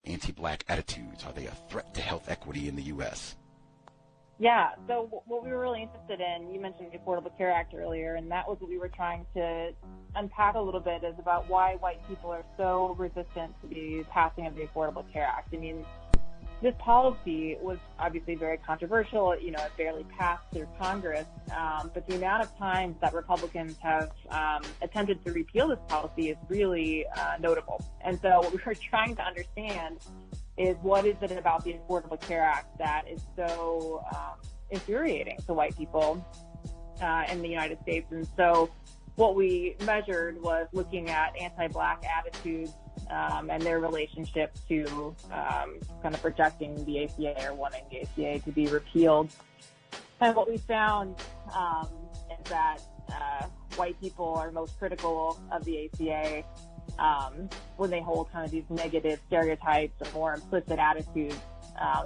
anti-black attitudes? Are they a threat to health equity in the U.S.? Yeah, so what we were really interested in, you mentioned the Affordable Care Act earlier, and that was what we were trying to unpack a little bit, is about why white people are so resistant to the passing of the Affordable Care Act. I mean, this policy was obviously very controversial. You know, it barely passed through Congress, but the amount of times that Republicans have attempted to repeal this policy is really notable. And so what we were trying to understand is, what is it about the Affordable Care Act that is so infuriating to white people in the United States? And so what we measured was looking at anti-black attitudes and their relationship to kind of rejecting the ACA or wanting the ACA to be repealed. And what we found is that white people are most critical of the ACA when they hold kind of these negative stereotypes or more implicit attitudes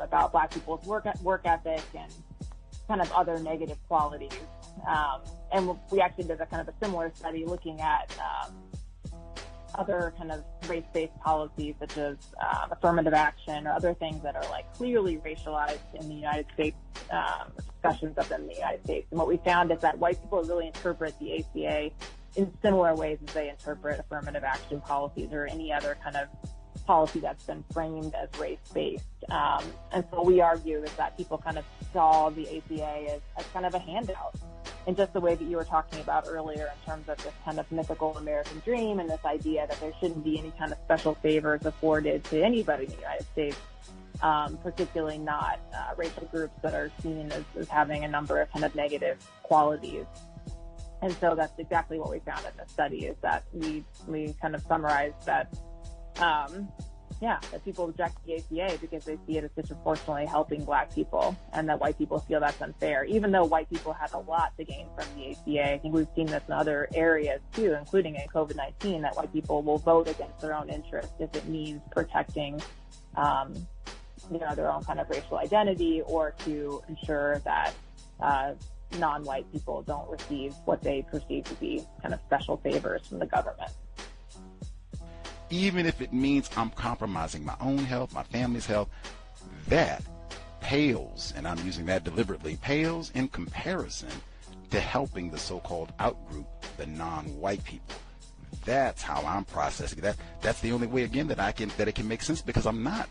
about black people's work ethic and kind of other negative qualities. And we actually did a kind of a similar study looking at other kind of race-based policies, such as affirmative action or other things that are like clearly racialized in the United States, discussions of them in the United States. And what we found is that white people really interpret the ACA in similar ways as they interpret affirmative action policies or any other kind of policy that's been framed as race-based. And so we argue is that people kind of saw the ACA as kind of a handout, in just the way that you were talking about earlier, in terms of this kind of mythical American dream and this idea that there shouldn't be any kind of special favors afforded to anybody in the United States, particularly not racial groups that are seen as having a number of kind of negative qualities. And so that's exactly what we found in this study, is that we kind of summarized that, that people reject the ACA because they see it as disproportionately helping black people, and that white people feel that's unfair, even though white people have a lot to gain from the ACA. I think we've seen this in other areas too, including in COVID-19, that white people will vote against their own interest if it means protecting, their own kind of racial identity, or to ensure that non-white people don't receive what they perceive to be kind of special favors from the government. Even if it means I'm compromising my own health, my family's health, that pales, and I'm using that deliberately, pales in comparison to helping the so-called outgroup, the non-white people. That's how I'm processing that. That's the only way, again, that it can make sense, because I'm not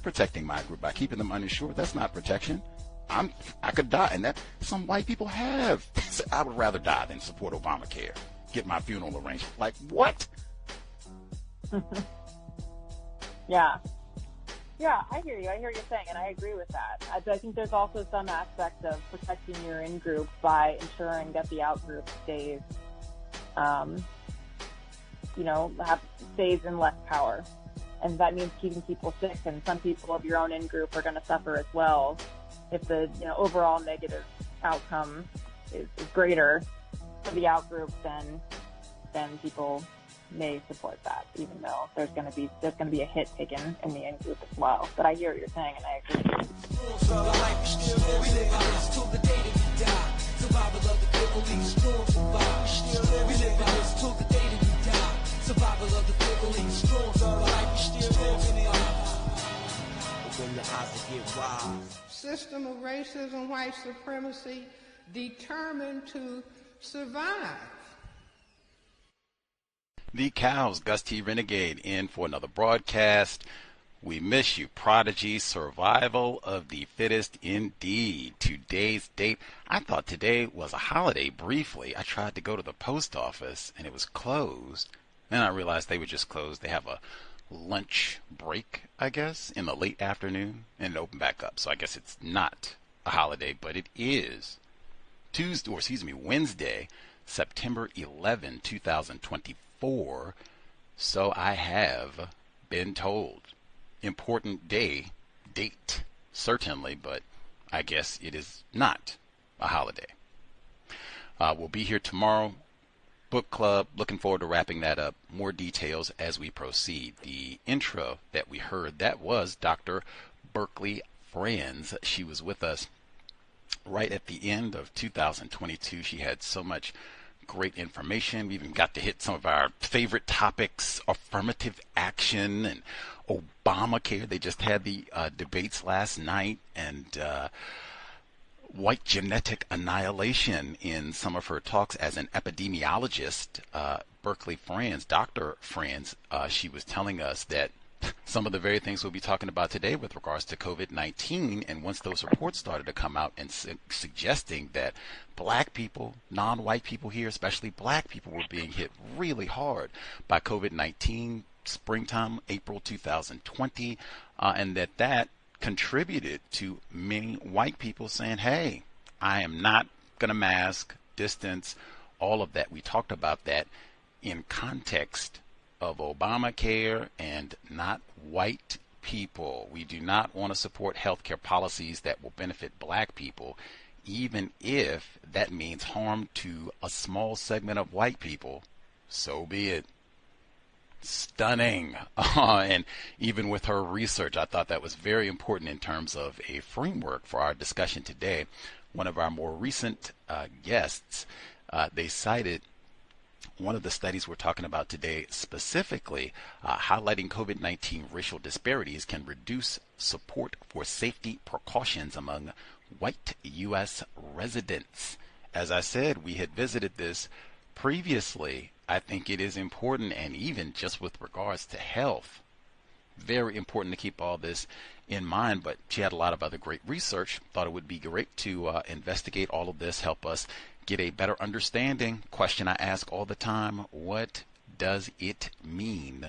protecting my group by keeping them uninsured. That's not protection. I could die, and that some white people have. I would rather die than support Obamacare, get my funeral arranged. Like, what? Yeah, I hear you. I hear what you're saying, and I agree with that. I think there's also some aspect of protecting your in-group by ensuring that the out-group stays, stays in less power. And that means keeping people sick, and some people of your own in-group are going to suffer as well if the overall negative outcome is greater for the out-group, then people may support that, even though there's going to be a hit taken in the in-group as well. But I hear what you're saying, and I agree. System of racism, white supremacy, determined to survive. The C.O.W.S, Gus T. Renegade, in for another broadcast. We miss you, Prodigy. Survival of the fittest, indeed. Today's date. I thought today was a holiday briefly. I tried to go to the post office and it was closed. Then I realized they were just closed. They have a lunch break, I guess, in the late afternoon, and it opened back up. So I guess it's not a holiday, but it is Wednesday, September 11, 2024. So I have been told. Important date, certainly, but I guess it is not a holiday. We'll be here tomorrow. Book club, looking forward to wrapping that up. More details as we proceed. The intro that we heard, that was Dr. Berkeley Franz. She was with us right at the end of 2022. She had so much great information. We even got to hit some of our favorite topics, affirmative action and Obamacare. They just had the debates last night, and white genetic annihilation in some of her talks as an epidemiologist. Berkeley Franz, Dr. Franz, she was telling us that some of the very things we'll be talking about today with regards to COVID-19, and once those reports started to come out and suggesting that black people, non-white people here, especially black people, were being hit really hard by COVID-19 springtime, April 2020, and that contributed to many white people saying, hey, I am not going to mask, distance, all of that. We talked about that in context of Obamacare and not white people. We do not want to support healthcare policies that will benefit black people, even if that means harm to a small segment of white people. So be it. Stunning. And even with her research, I thought that was very important in terms of a framework for our discussion today. One of our more recent guests, they cited one of the studies we're talking about today, specifically highlighting COVID-19 racial disparities can reduce support for safety precautions among white U.S. residents. As I said, we had visited this previously. I think it is important, and even just with regards to health, very important to keep all this in mind. But she had a lot of other great research. Thought it would be great to investigate all of this, help us get a better understanding. Question I ask all the time: what does it mean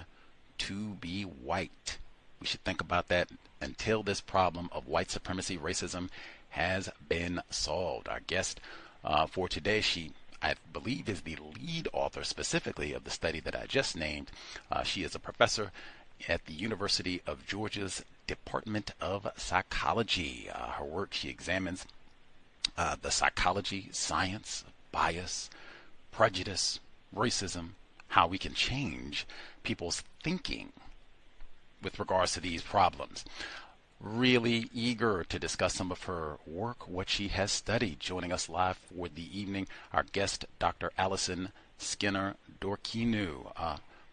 to be white? We should think about that until this problem of white supremacy, racism, has been solved. Our guest for today, she, I believe, is the lead author specifically of the study that I just named. She is a professor at the University of Georgia's Department of Psychology. Her work, she examines the psychology, science, bias, prejudice, racism, how we can change people's thinking with regards to these problems. Really eager to discuss some of her work, what she has studied. Joining us live for the evening, our guest, Dr. Allison Skinner-Dorkenoo.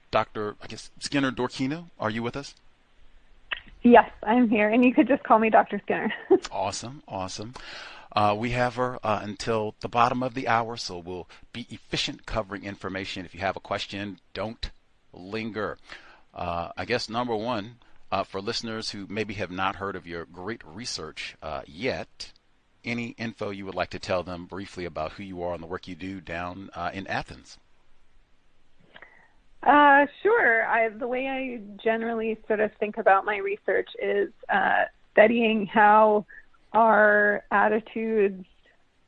Dr. Skinner-Dorkenoo, are you with us? Yes, I'm here, and you could just call me Dr. Skinner. Awesome, awesome. We have her until the bottom of the hour, so we'll be efficient covering information. If you have a question, don't linger. I guess number one, for listeners who maybe have not heard of your great research yet, any info you would like to tell them briefly about who you are and the work you do down in Athens? Sure. The way I generally sort of think about my research is studying how our attitudes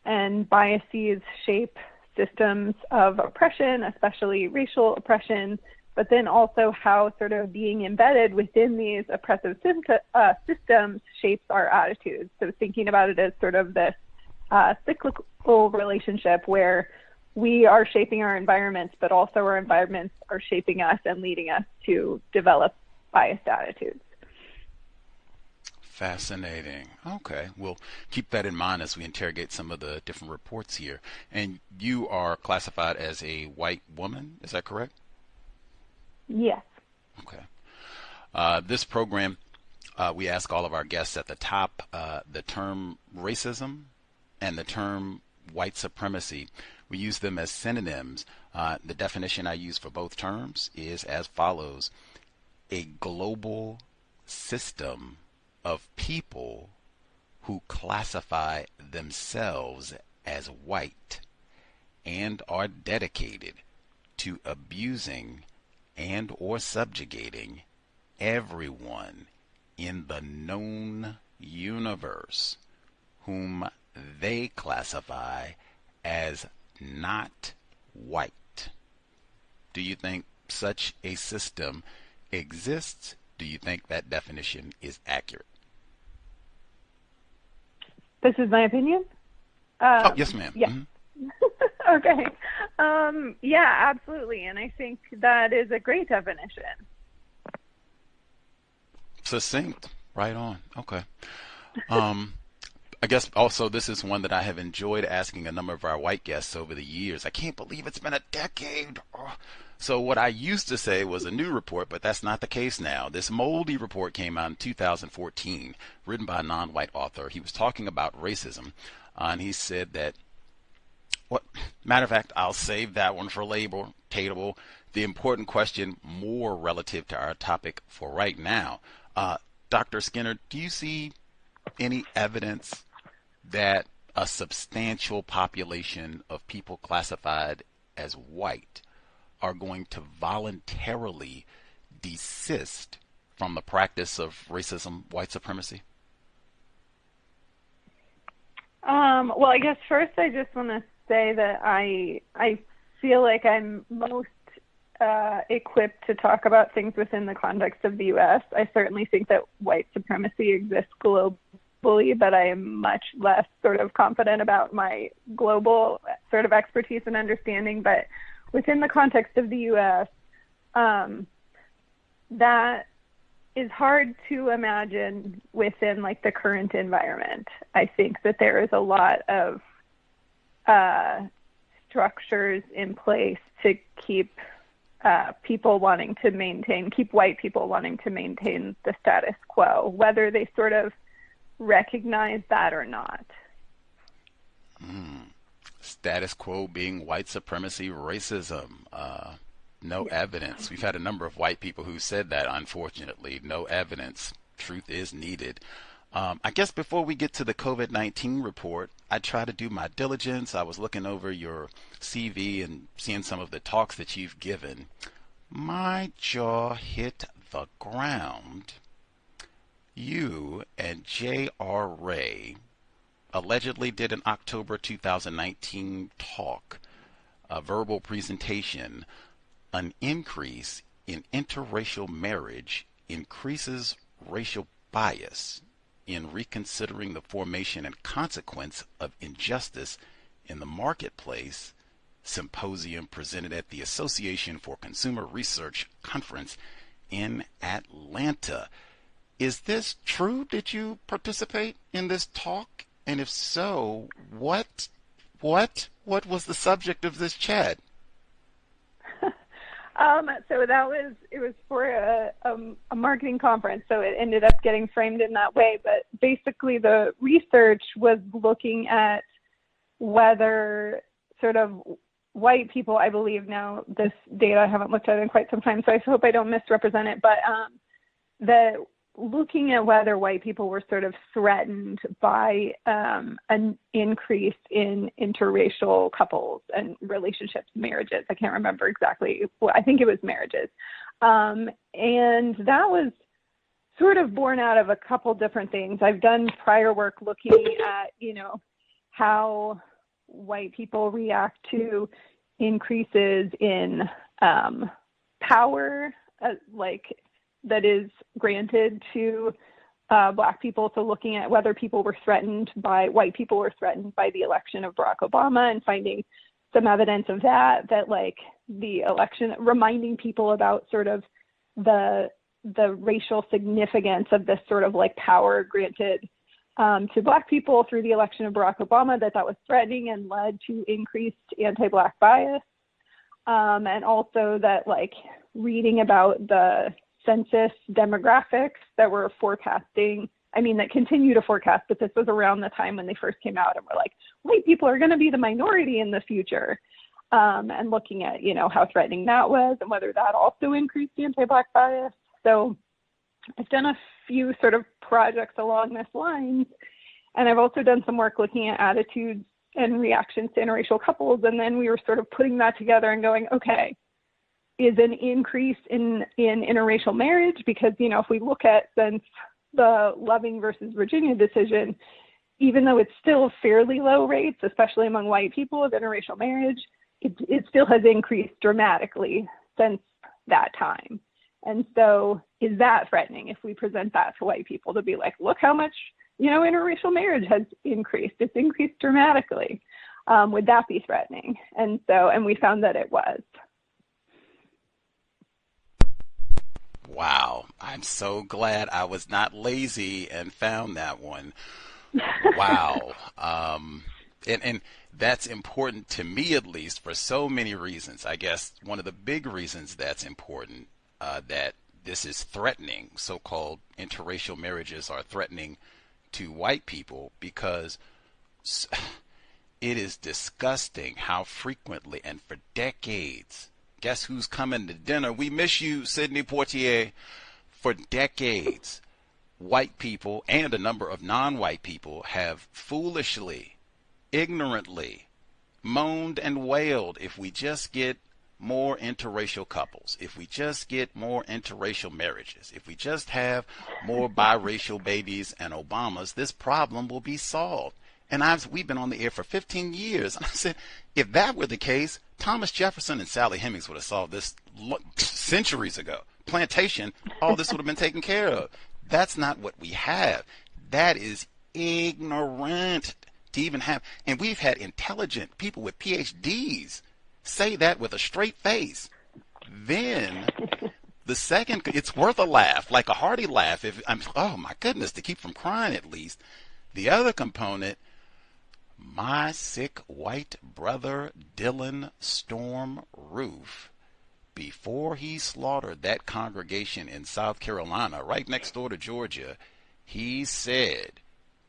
and biases shape systems of oppression, especially racial oppression, but then also how sort of being embedded within these oppressive systems shapes our attitudes. So thinking about it as sort of this cyclical relationship where we are shaping our environments, but also our environments are shaping us and leading us to develop biased attitudes. Fascinating. Okay, we'll keep that in mind as we interrogate some of the different reports here. And you are classified as a white woman, is that correct? Yes. Okay. This program, we ask all of our guests at the top the term racism and the term white supremacy. We use them as synonyms. The definition I use for both terms is as follows: a global system of people who classify themselves as white and are dedicated to abusing and or subjugating everyone in the known universe whom they classify as not white. Do you think such a system exists? Do you think that definition is accurate? This is my opinion? Yes, ma'am. Yeah. Mm-hmm. Okay. Yeah, absolutely. And I think that is a great definition. Succinct. Right on. Okay. I guess also this is one that I have enjoyed asking a number of our white guests over the years. I can't believe it's been a decade. So what I used to say was a new report, but that's not the case now. This moldy report came out in 2014, written by a non-white author. He was talking about racism, and he said that, what matter of fact, I'll save that one for later. Table. The important question, more relative to our topic for right now. Dr. Skinner, do you see any evidence that a substantial population of people classified as white are going to voluntarily desist from the practice of racism, white supremacy? Well, I guess first I just want to say that I feel like I'm most equipped to talk about things within the context of the U.S. I certainly think that white supremacy exists globally, but I am much less sort of confident about my global sort of expertise and understanding. But within the context of the U.S., that is hard to imagine within like the current environment. I think that there is a lot of structures in place to keep people wanting to keep white people wanting to maintain the status quo, whether they sort of recognize that or not. Status quo being white supremacy, racism. No evidence. We've had a number of white people who said that, unfortunately. No evidence. Truth is needed. I guess before we get to the COVID-19 report, I try to do my diligence. I was looking over your CV and seeing some of the talks that you've given. My jaw hit the ground. You and J.R. Ray allegedly did an October 2019 talk, a verbal presentation, an increase in interracial marriage increases racial bias in reconsidering the formation and consequence of injustice in the marketplace, symposium presented at the Association for Consumer Research Conference in Atlanta. Is this true? Did you participate in this talk? And if so, what was the subject of this chat? So it was for a marketing conference, so it ended up getting framed in that way. But basically the research was looking at whether sort of white people, I believe now, this data I haven't looked at in quite some time, so I hope I don't misrepresent it, but looking at whether white people were sort of threatened by an increase in interracial couples and relationships, marriages. I can't remember exactly. Well, I think it was marriages. And that was sort of born out of a couple different things. I've done prior work looking at, how white people react to increases in power, that is granted to Black people. So looking at whether white people were threatened by the election of Barack Obama and finding some evidence of that the election, reminding people about sort of the racial significance of this sort of power granted to Black people through the election of Barack Obama, that was threatening and led to increased anti-Black bias. And also that reading about the census demographics that were that continue to forecast, but this was around the time when they first came out and were white people are going to be the minority in the future. And looking at, how threatening that was and whether that also increased anti-Black bias. So I've done a few sort of projects along this line, and I've also done some work looking at attitudes and reactions to interracial couples. And then we were sort of putting that together and going, okay, is an increase in interracial marriage, because, if we look at since the Loving versus Virginia decision, even though it's still fairly low rates, especially among white people, of interracial marriage, it still has increased dramatically since that time. And so is that threatening if we present that to white people to be look how much, interracial marriage has increased. It's increased dramatically. Would that be threatening? And we found that it was. Wow. I'm so glad I was not lazy and found that one. Wow. And that's important to me, at least, for so many reasons. I guess one of the big reasons that's important, that this is threatening, so-called interracial marriages are threatening to white people, because it is disgusting how frequently and for decades, guess who's coming to dinner? We miss you, Sidney Poitier. For decades, white people and a number of non-white people have foolishly, ignorantly moaned and wailed, if we just get more interracial couples, if we just get more interracial marriages, if we just have more biracial babies and Obamas, this problem will be solved. And we've been on the air for 15 years. And I said, if that were the case, Thomas Jefferson and Sally Hemings would have solved this centuries ago. Plantation, all this would have been taken care of. That's not what we have. That is ignorant to even have. And we've had intelligent people with PhDs say that with a straight face. Then the second, it's worth a laugh, like a hearty laugh. If I'm, oh my goodness, to keep from crying at least. The other component, my sick white brother Dylan Storm Roof, before he slaughtered that congregation in South Carolina, right next door to Georgia, he said,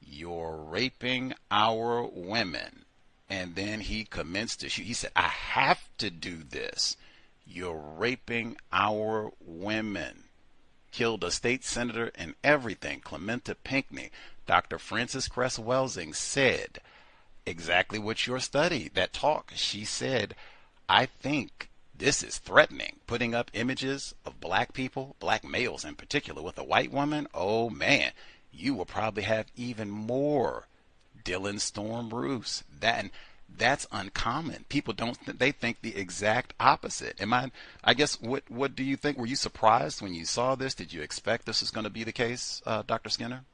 "You're raping our women." And then he commenced to shoot. He said, "I have to do this. You're raping our women." Killed a state senator and everything. Clementa Pinckney. Dr. Frances Cress Welsing said exactly what your study, that talk, she said, "I think this is threatening." Putting up images of black people, black males in particular, with a white woman, oh man, you will probably have even more Dylan Storm Roofs. That's uncommon. People don't, they think the exact opposite. I guess, what do you think? Were you surprised when you saw this? Did you expect this was going to be the case, Dr. Skinner?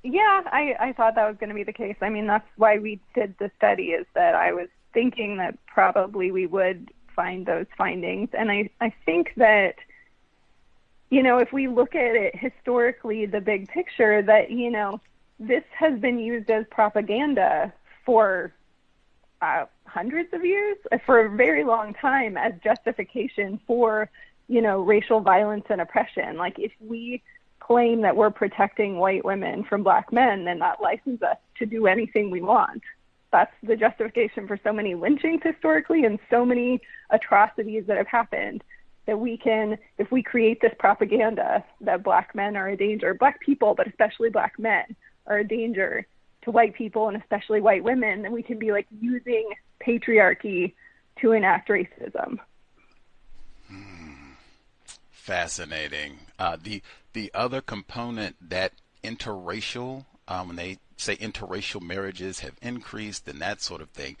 Yeah, I thought that was going to be the case. I mean, that's why we did the study, is that I was thinking that probably we would find those findings. And I think that, you know, if we look at it historically, the big picture, that, you know, this has been used as propaganda for hundreds of years, for a very long time, as justification for, you know, racial violence and oppression. Like, if we claim that we're protecting white women from black men, then that licenses us to do anything we want. That's the justification for so many lynchings historically and so many atrocities that have happened, that we can, if we create this propaganda that black men are a danger, black people, but especially black men, are a danger to white people and especially white women, then we can be like using patriarchy to enact racism. Fascinating. The other component, that interracial, when they say interracial marriages have increased and that sort of thing,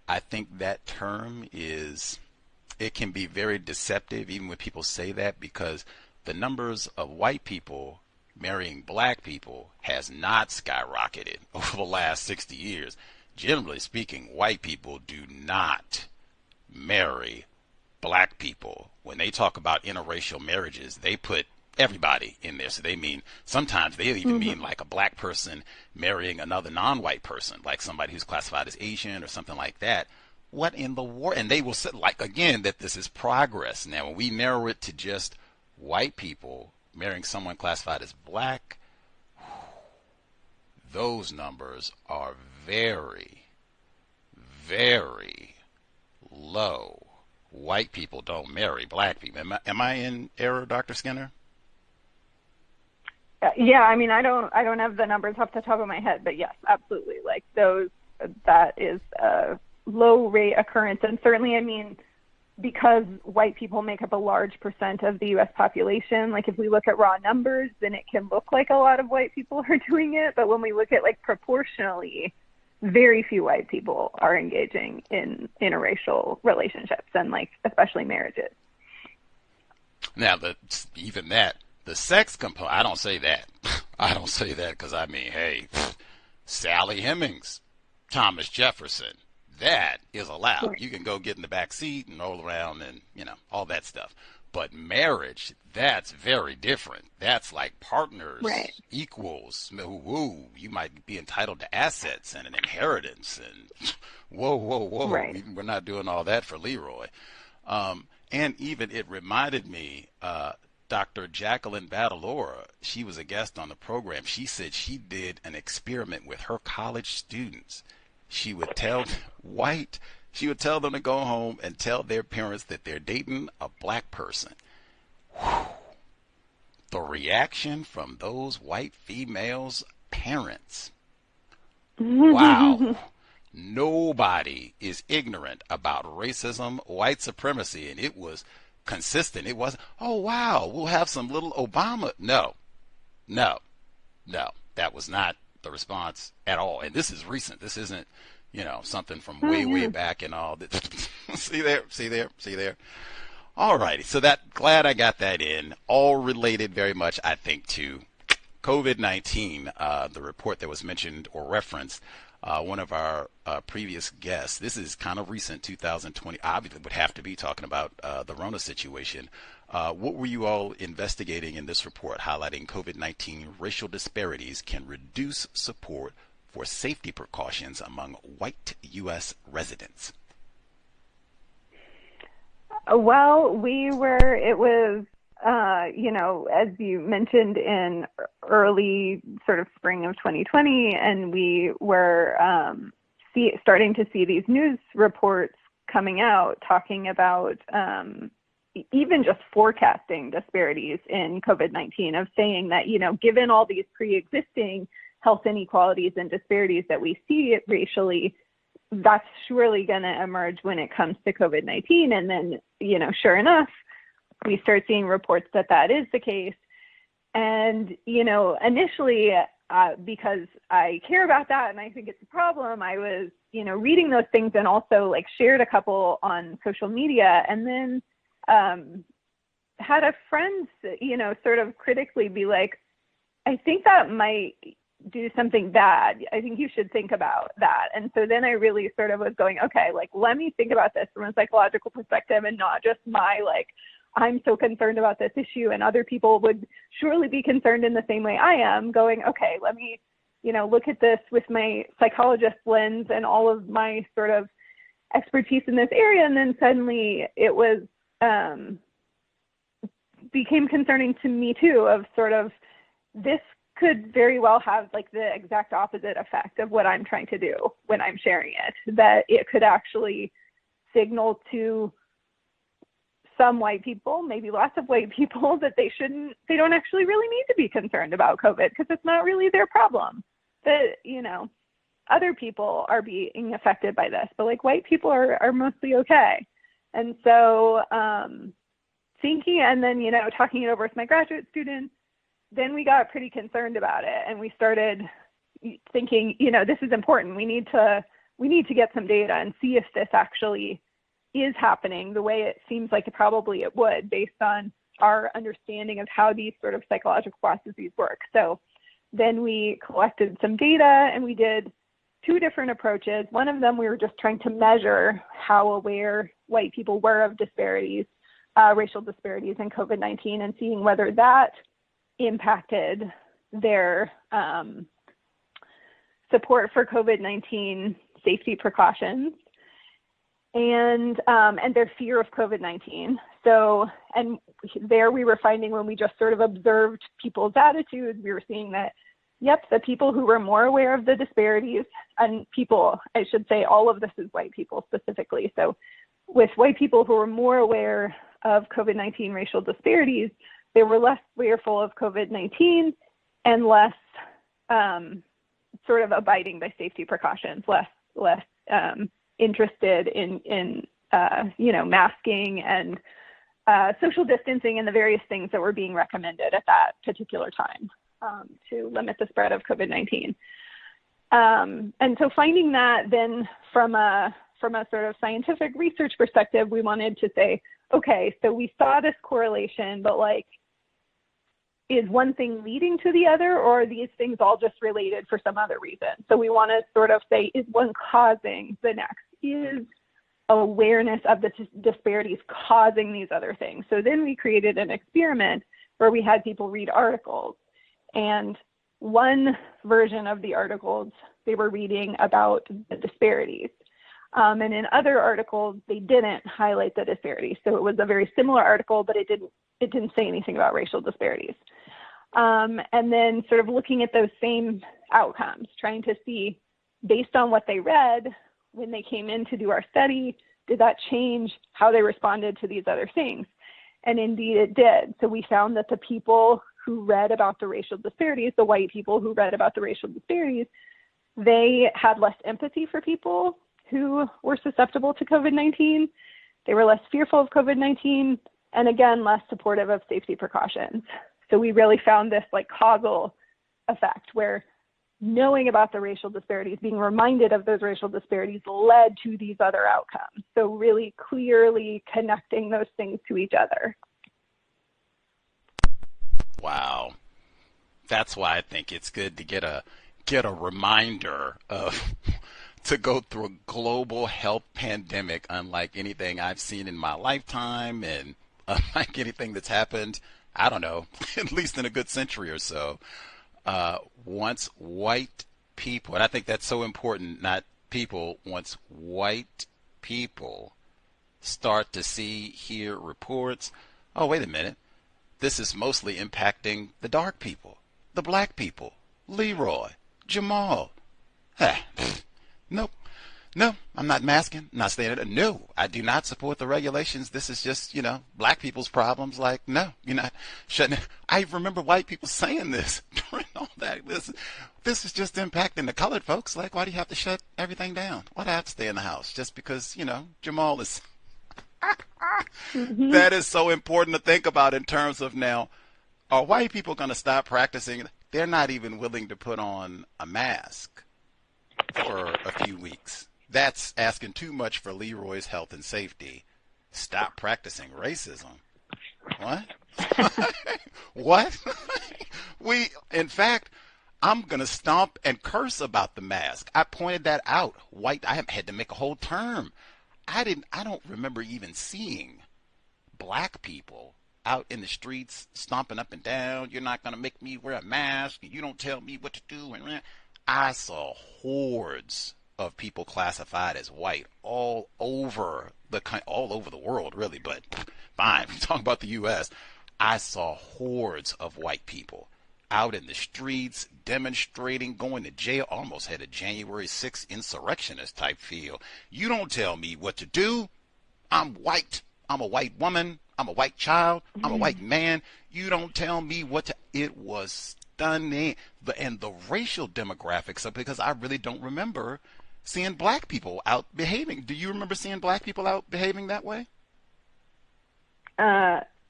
I think that term it can be very deceptive even when people say that, because the numbers of white people marrying black people has not skyrocketed over the last 60 years. Generally speaking, white people do not marry black people. When they talk about interracial marriages, they put everybody in there. So they mean, sometimes they even mean like a black person marrying another non-white person, like somebody who's classified as Asian or something like that. What in the world? And they will say, like, again, that this is progress. Now, when we narrow it to just white people marrying someone classified as black, those numbers are very, very low. White people don't marry black people. Am I in error, Dr. Skinner? Yeah, I mean, I don't have the numbers off the top of my head, but yes, absolutely. Like, that is a low rate occurrence. And certainly, I mean, because white people make up a large percent of the U.S. population, like, if we look at raw numbers, then it can look like a lot of white people are doing it. But when we look at, like, proportionally, very few white people are engaging in interracial relationships, and, like, especially marriages. Now, the sex component, I don't say that. I don't say that because, I mean, hey, Sally Hemings, Thomas Jefferson, that is allowed. You can go get in the back seat and roll around and, you know, all that stuff. But marriage, that's very different. That's like partners, Right. equals. Woo, you might be entitled to assets and an inheritance. And whoa. Right. We're not doing all that for Leroy. And even it reminded me, Dr. Jacqueline Badalora, she was a guest on the program. She said she did an experiment with her college students. She would tell she would tell them to go home and tell their parents that they're dating a black person. Whew. The reaction from those white females' parents. Wow. Nobody is ignorant about racism, white supremacy, and it was consistent. It wasn't, oh, wow, we'll have some little Obama. No. That was not the response at all. And this is recent. This isn't, something from way back and all. See there. All righty. So glad I got that in. All related very much, I think, to COVID-19, the report that was mentioned or referenced. One of our previous guests, this is kind of recent, 2020, obviously would have to be talking about the Rona situation. What were you all investigating in this report highlighting COVID-19 racial disparities can reduce support for safety precautions among white U.S. residents? Well, it was, as you mentioned, in early sort of spring of 2020, and we were starting to see these news reports coming out talking about even just forecasting disparities in COVID-19, of saying that, given all these pre-existing health inequalities and disparities that we see racially, that's surely going to emerge when it comes to COVID-19. And then, sure enough, we start seeing reports that is the case. And, initially, because I care about that and I think it's a problem, I was, reading those things and also shared a couple on social media, and then had a friend, sort of critically be like, I think that might do something bad. I think you should think about that. And so then I really sort of was going, okay, let me think about this from a psychological perspective, and not just my I'm so concerned about this issue and other people would surely be concerned in the same way I am, going, okay, let me, look at this with my psychologist lens and all of my sort of expertise in this area. And then suddenly it was, became concerning to me too, of sort of, this could very well have the exact opposite effect of what I'm trying to do when I'm sharing it, that it could actually signal to some white people, maybe lots of white people, that they don't actually really need to be concerned about COVID because it's not really their problem. That, other people are being affected by this, but white people are mostly okay. And so thinking, and then, talking it over with my graduate students, then we got pretty concerned about it, and we started thinking, this is important. We need to get some data and see if this actually is happening the way it seems like it would, based on our understanding of how these sort of psychological processes work. So then we collected some data, and we did two different approaches. One of them, we were just trying to measure how aware white people were of disparities, racial disparities in COVID-19, and seeing whether that impacted their support for COVID-19 safety precautions and their fear of COVID-19. So, and there we were finding, when we just sort of observed people's attitudes, we were seeing that, yep, the people who were more aware of the disparities, and people, I should say, all of this is white people specifically. So with white people who were more aware of COVID-19 racial disparities, they were less fearful of COVID-19 and less sort of abiding by safety precautions, less interested in masking and social distancing and the various things that were being recommended at that particular time to limit the spread of COVID-19. And so finding that, then from a sort of scientific research perspective, we wanted to say, okay, so we saw this correlation, but is one thing leading to the other, or are these things all just related for some other reason? So we want to sort of say, is one causing the next? Is awareness of the disparities causing these other things. So then we created an experiment where we had people read articles, and one version of the articles, they were reading about the disparities. And in other articles, they didn't highlight the disparities. So it was a very similar article, but it didn't say anything about racial disparities. And then sort of looking at those same outcomes, trying to see, based on what they read, when they came in to do our study, did that change how they responded to these other things? And indeed it did. So we found that the people who read about the racial disparities, the white people who read about the racial disparities, they had less empathy for people who were susceptible to COVID-19. They were less fearful of COVID-19, and again, less supportive of safety precautions. So we really found this like causal effect where knowing about the racial disparities, being reminded of those racial disparities led to these other outcomes. So really clearly connecting those things to each other. Wow. That's why I think it's good to get a reminder of to go through a global health pandemic unlike anything I've seen in my lifetime and unlike anything that's happened, I don't know, at least in a good century or so. Once white people, and I think that's so important, not people, once white people start to see, hear reports, oh, wait a minute, this is mostly impacting the dark people, the black people, Leroy, Jamal. Nope. No, I'm not masking, not saying it. No, I do not support the regulations. This is just, black people's problems. Like, no, you're not shutting it. I remember white people saying this during all that. This is just impacting the colored folks. Like, why do you have to shut everything down? Why do I have to stay in the house? Just because, Jamal is... Mm-hmm. That is so important to think about in terms of now, are white people going to stop practicing? They're not even willing to put on a mask for a few weeks. That's asking too much for Leroy's health and safety. Stop practicing racism. What? What? In fact, I'm going to stomp and curse about the mask. I pointed that out. I had to make a whole term. I don't remember even seeing black people out in the streets stomping up and down. You're not going to make me wear a mask. You don't tell me what to do. And I saw hordes of people classified as white all over the world, really, but fine. I'm talking about the U.S. I saw hordes of white people out in the streets, demonstrating, going to jail, almost had a January 6th insurrectionist type feel. You don't tell me what to do. I'm white. I'm a white woman. I'm a white child. I'm a white man. You don't tell me what to... It was stunning. And the racial demographics, because I really don't remember seeing black people out behaving. Do you remember seeing black people out behaving that way?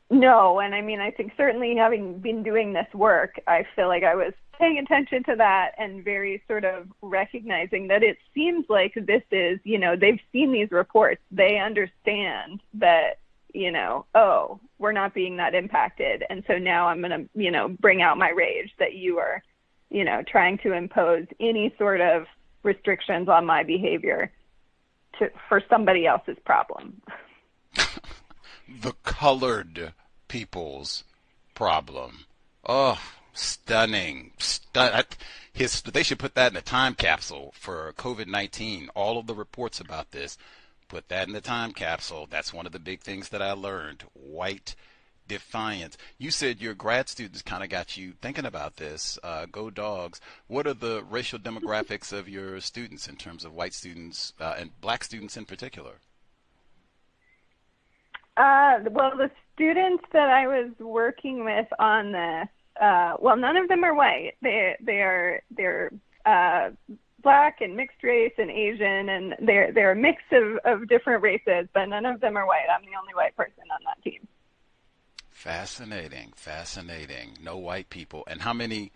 No, and I think certainly having been doing this work, I feel like I was paying attention to that and very sort of recognizing that it seems like this is, they've seen these reports. They understand that, oh, we're not being that impacted. And so now I'm going to, bring out my rage that you are, trying to impose any sort of restrictions on my behavior for somebody else's problem. The colored people's problem. Oh, stunning. They should put that in a time capsule for COVID-19. All of the reports about this, put that in the time capsule. That's one of the big things that I learned. White defiance. You said your grad students kind of got you thinking about this. Go Dogs. What are the racial demographics of your students in terms of white students and black students in particular? Well, the students that I was working with on this, none of them are white. They're black and mixed race and Asian, and they're a mix of different races, but none of them are white. I'm the only white person on that team. Fascinating. No white people. And how many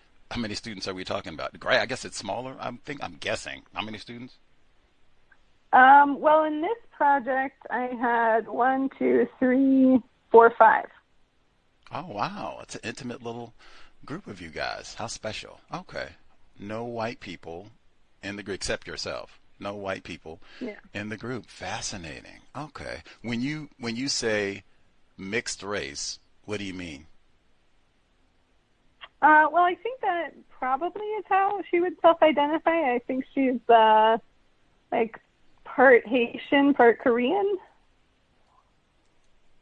students are we talking about? I guess it's smaller. I'm guessing. How many students? Well, in this project, I had 1, 2, 3, 4, 5. Oh, wow. It's an intimate little group of you guys. How special. Okay. No white people in the group except yourself. No white people Yeah. in the group. Fascinating. Okay. When you say mixed race, what do you mean? Well, I think that probably is how she would self-identify. I think she's like part Haitian, part Korean.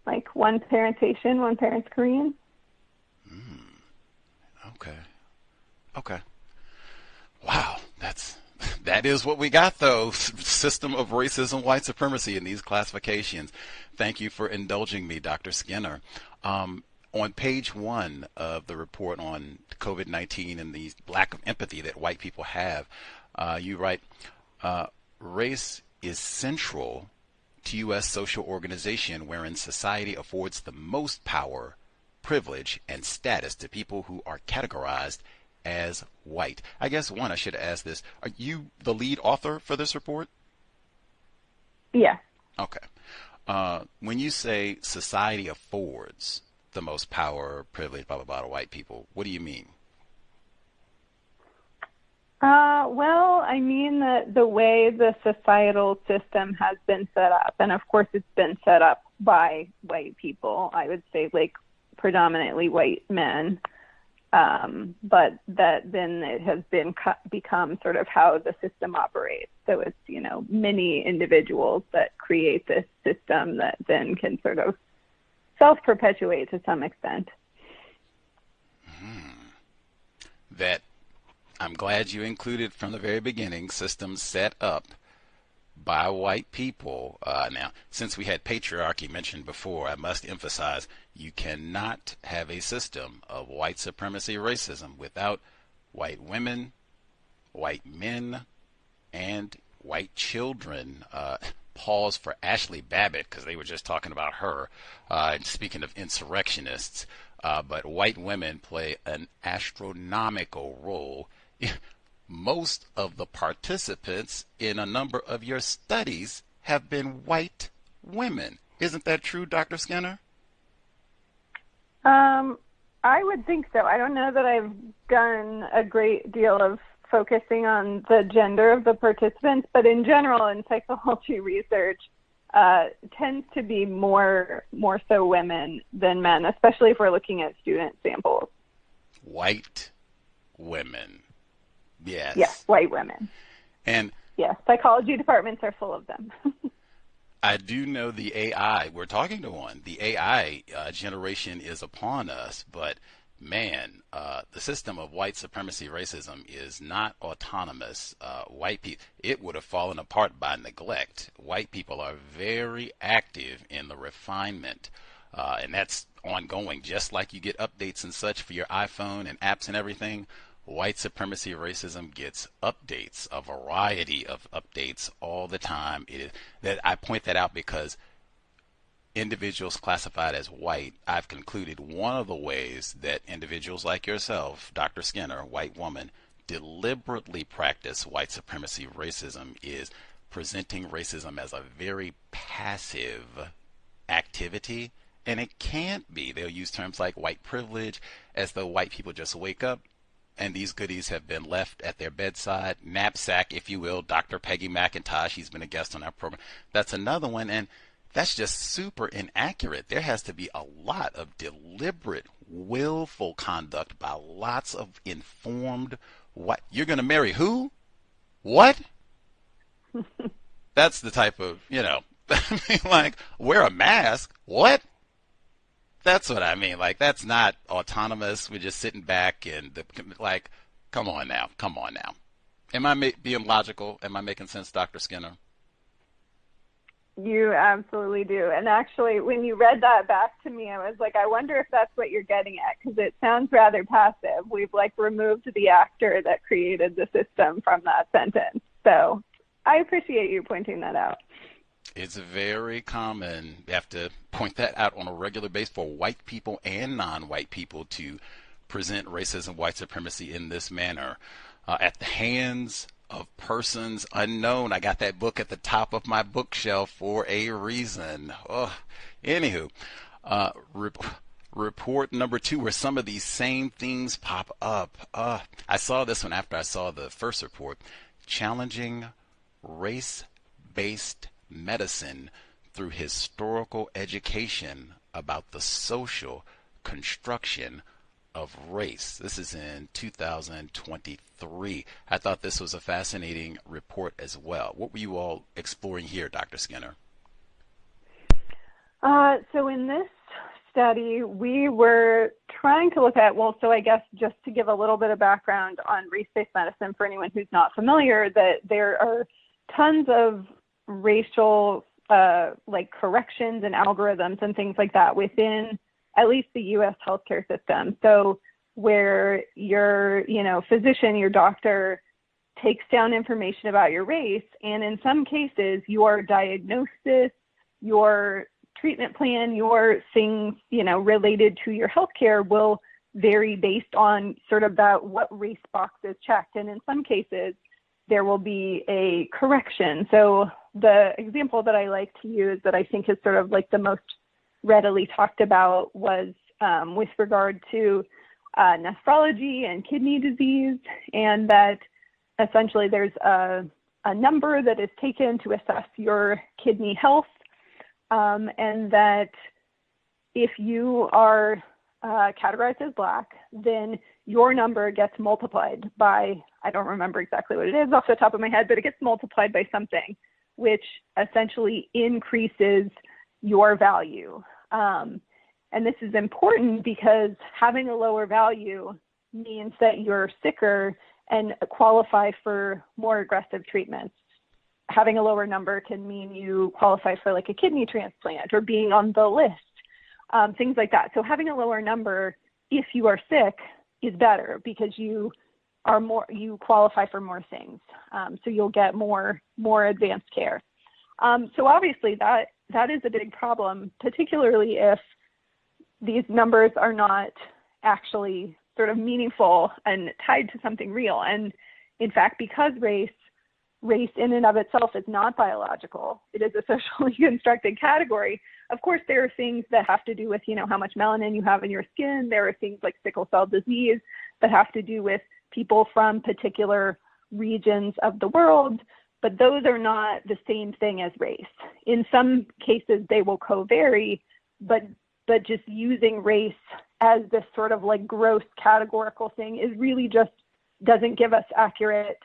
Like one parent's Haitian, one parent's Korean. Okay. Okay. Wow. That is what we got, though. System of racism, white supremacy in these classifications. Thank you for indulging me, Dr. Skinner. On page 1 of the report on COVID-19 and the lack of empathy that white people have, you write, race is central to U.S. social organization wherein society affords the most power, privilege, and status to people who are categorized as white. I guess, I should ask this. Are you the lead author for this report? Yeah. Okay. When you say society affords the most power, privilege, blah, blah, blah, to white people, what do you mean? Well, I mean that the way the societal system has been set up, and of course it's been set up by white people, I would say like predominantly white men, but that then it has become sort of how the system operates. So it's, many individuals that create this system that then can sort of self-perpetuate to some extent. That I'm glad you included from the very beginning, systems set up by white people. Now, since we had patriarchy mentioned before, I must emphasize you cannot have a system of white supremacy racism without white women, white men, and white children. Pause for Ashley Babbitt, because they were just talking about her. And speaking of insurrectionists, but white women play an astronomical role. Most of the participants in a number of your studies have been white women. Isn't that true, Dr. Skinner? I would think so. I don't know that I've done a great deal of focusing on the gender of the participants, but in general, in psychology research, tends to be more so women than men, especially if we're looking at student samples. White women. Yes. Yes, white women. And yes, psychology departments are full of them. I do know the AI, we're talking to one, the AI generation is upon us, but man, the system of white supremacy racism is not autonomous. White people, it would have fallen apart by neglect. White people are very active in the refinement, and that's ongoing. Just like you get updates and such for your iPhone and apps and everything, white supremacy racism gets updates, a variety of updates all the time. I point that out because individuals classified as white, I've concluded one of the ways that individuals like yourself, Dr. Skinner, white woman, deliberately practice white supremacy racism is presenting racism as a very passive activity. And it can't be. They'll use terms like white privilege as though white people just wake up and these goodies have been left at their bedside, knapsack, if you will. Dr. Peggy McIntosh, she's been a guest on our program. That's another one, and that's just super inaccurate. There has to be a lot of deliberate, willful conduct by lots of informed white. You're going to marry who? What? That's the type of, I mean, like, wear a mask? What? That's what I mean. Like, that's not autonomous. We're just sitting back and, come on now. Am I being logical? Am I making sense, Dr. Skinner? You absolutely do. And actually, when you read that back to me, I was like, I wonder if that's what you're getting at, because it sounds rather passive. We've, removed the actor that created the system from that sentence. So I appreciate you pointing that out. It's very common. You have to point that out on a regular basis for white people and non-white people to present racism, white supremacy in this manner at the hands of persons unknown. I got that book at the top of my bookshelf for a reason. Anywho, report number 2, where some of these same things pop up. I saw this one after I saw the first report. Challenging race-based medicine through historical education about the social construction of race. This is in 2023. I thought this was a fascinating report as well. What were you all exploring here, Dr. Skinner? So in this study, we were trying to look at, so I guess just to give a little bit of background on race-based medicine for anyone who's not familiar, that there are tons of racial corrections and algorithms and things like that within at least the U.S. healthcare system. So where your, physician, your doctor takes down information about your race, and in some cases, your diagnosis, your treatment plan, your things, related to your healthcare will vary based on sort of what race box is checked. And in some cases, there will be a correction. So the example that I like to use that I think is sort of like the most readily talked about was with regard to nephrology and kidney disease, and that essentially there's a number that is taken to assess your kidney health. And that if you are categorized as Black, then your number gets multiplied by, I don't remember exactly what it is off the top of my head, but it gets multiplied by something, which essentially increases your value. And this is important because having a lower value means that you're sicker and qualify for more aggressive treatments. Having a lower number can mean you qualify for like a kidney transplant or being on the list, things like that. So having a lower number, if you are sick, is better because you qualify for more things. So you'll get more advanced care. So obviously that is a big problem, particularly if these numbers are not actually sort of meaningful and tied to something real. And in fact, because race in and of itself is not biological, it is a socially constructed category. Of course, there are things that have to do with, how much melanin you have in your skin. There are things like sickle cell disease that have to do with people from particular regions of the world, but those are not the same thing as race. In some cases, they will co-vary, but just using race as this sort of like gross categorical thing is really just doesn't give us accurate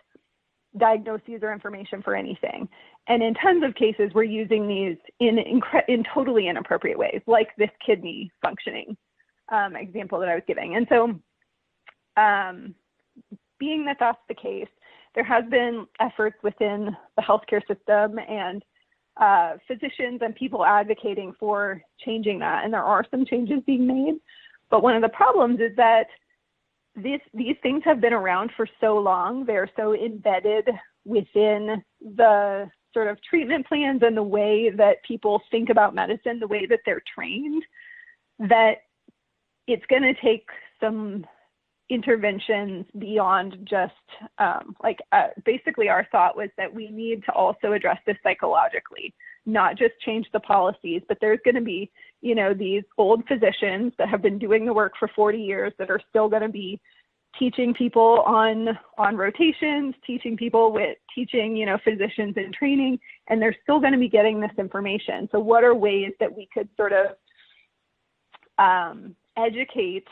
diagnoses or information for anything. And in tons of cases, we're using these in totally inappropriate ways, like this kidney functioning example that I was giving. And so being that that's the case, there has been efforts within the healthcare system and physicians and people advocating for changing that. And there are some changes being made. But one of the problems is that these things have been around for so long. They're so embedded within the sort of treatment plans and the way that people think about medicine, the way that they're trained, that it's going to take some interventions beyond just basically our thought was that we need to also address this psychologically, not just change the policies, but there's going to be, these old physicians that have been doing the work for 40 years that are still going to be teaching people on rotations, teaching physicians in training, and they're still going to be getting this information. So what are ways that we could sort of educate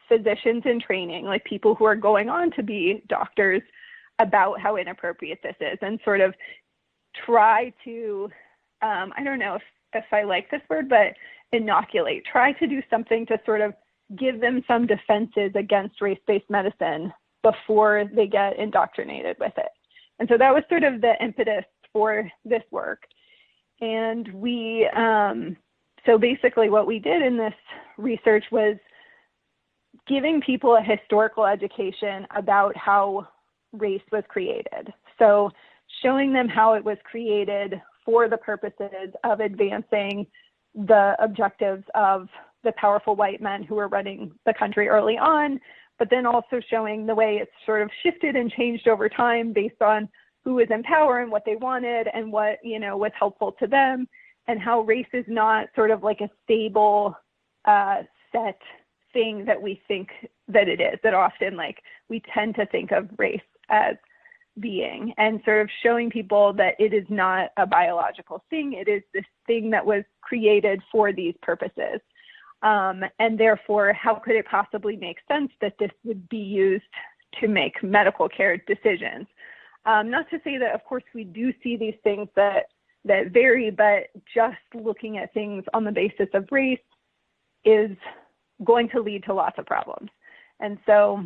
physicians in training, like people who are going on to be doctors, about how inappropriate this is, and sort of try to, I don't know if I like this word, but inoculate, try to do something to sort of give them some defenses against race-based medicine before they get indoctrinated with it. And so that was sort of the impetus for this work. And we, so basically what we did in this research was giving people a historical education about how race was created. So showing them how it was created for the purposes of advancing the objectives of the powerful white men who were running the country early on, but then also showing the way it's sort of shifted and changed over time based on who was in power and what they wanted and what, was helpful to them, and how race is not sort of like a stable set thing that we think that it is, that often we tend to think of race as being, and sort of showing people that it is not a biological thing. It is this thing that was created for these purposes. And therefore, how could it possibly make sense that this would be used to make medical care decisions? Not to say that, of course, we do see these things that vary, but just looking at things on the basis of race is going to lead to lots of problems. And so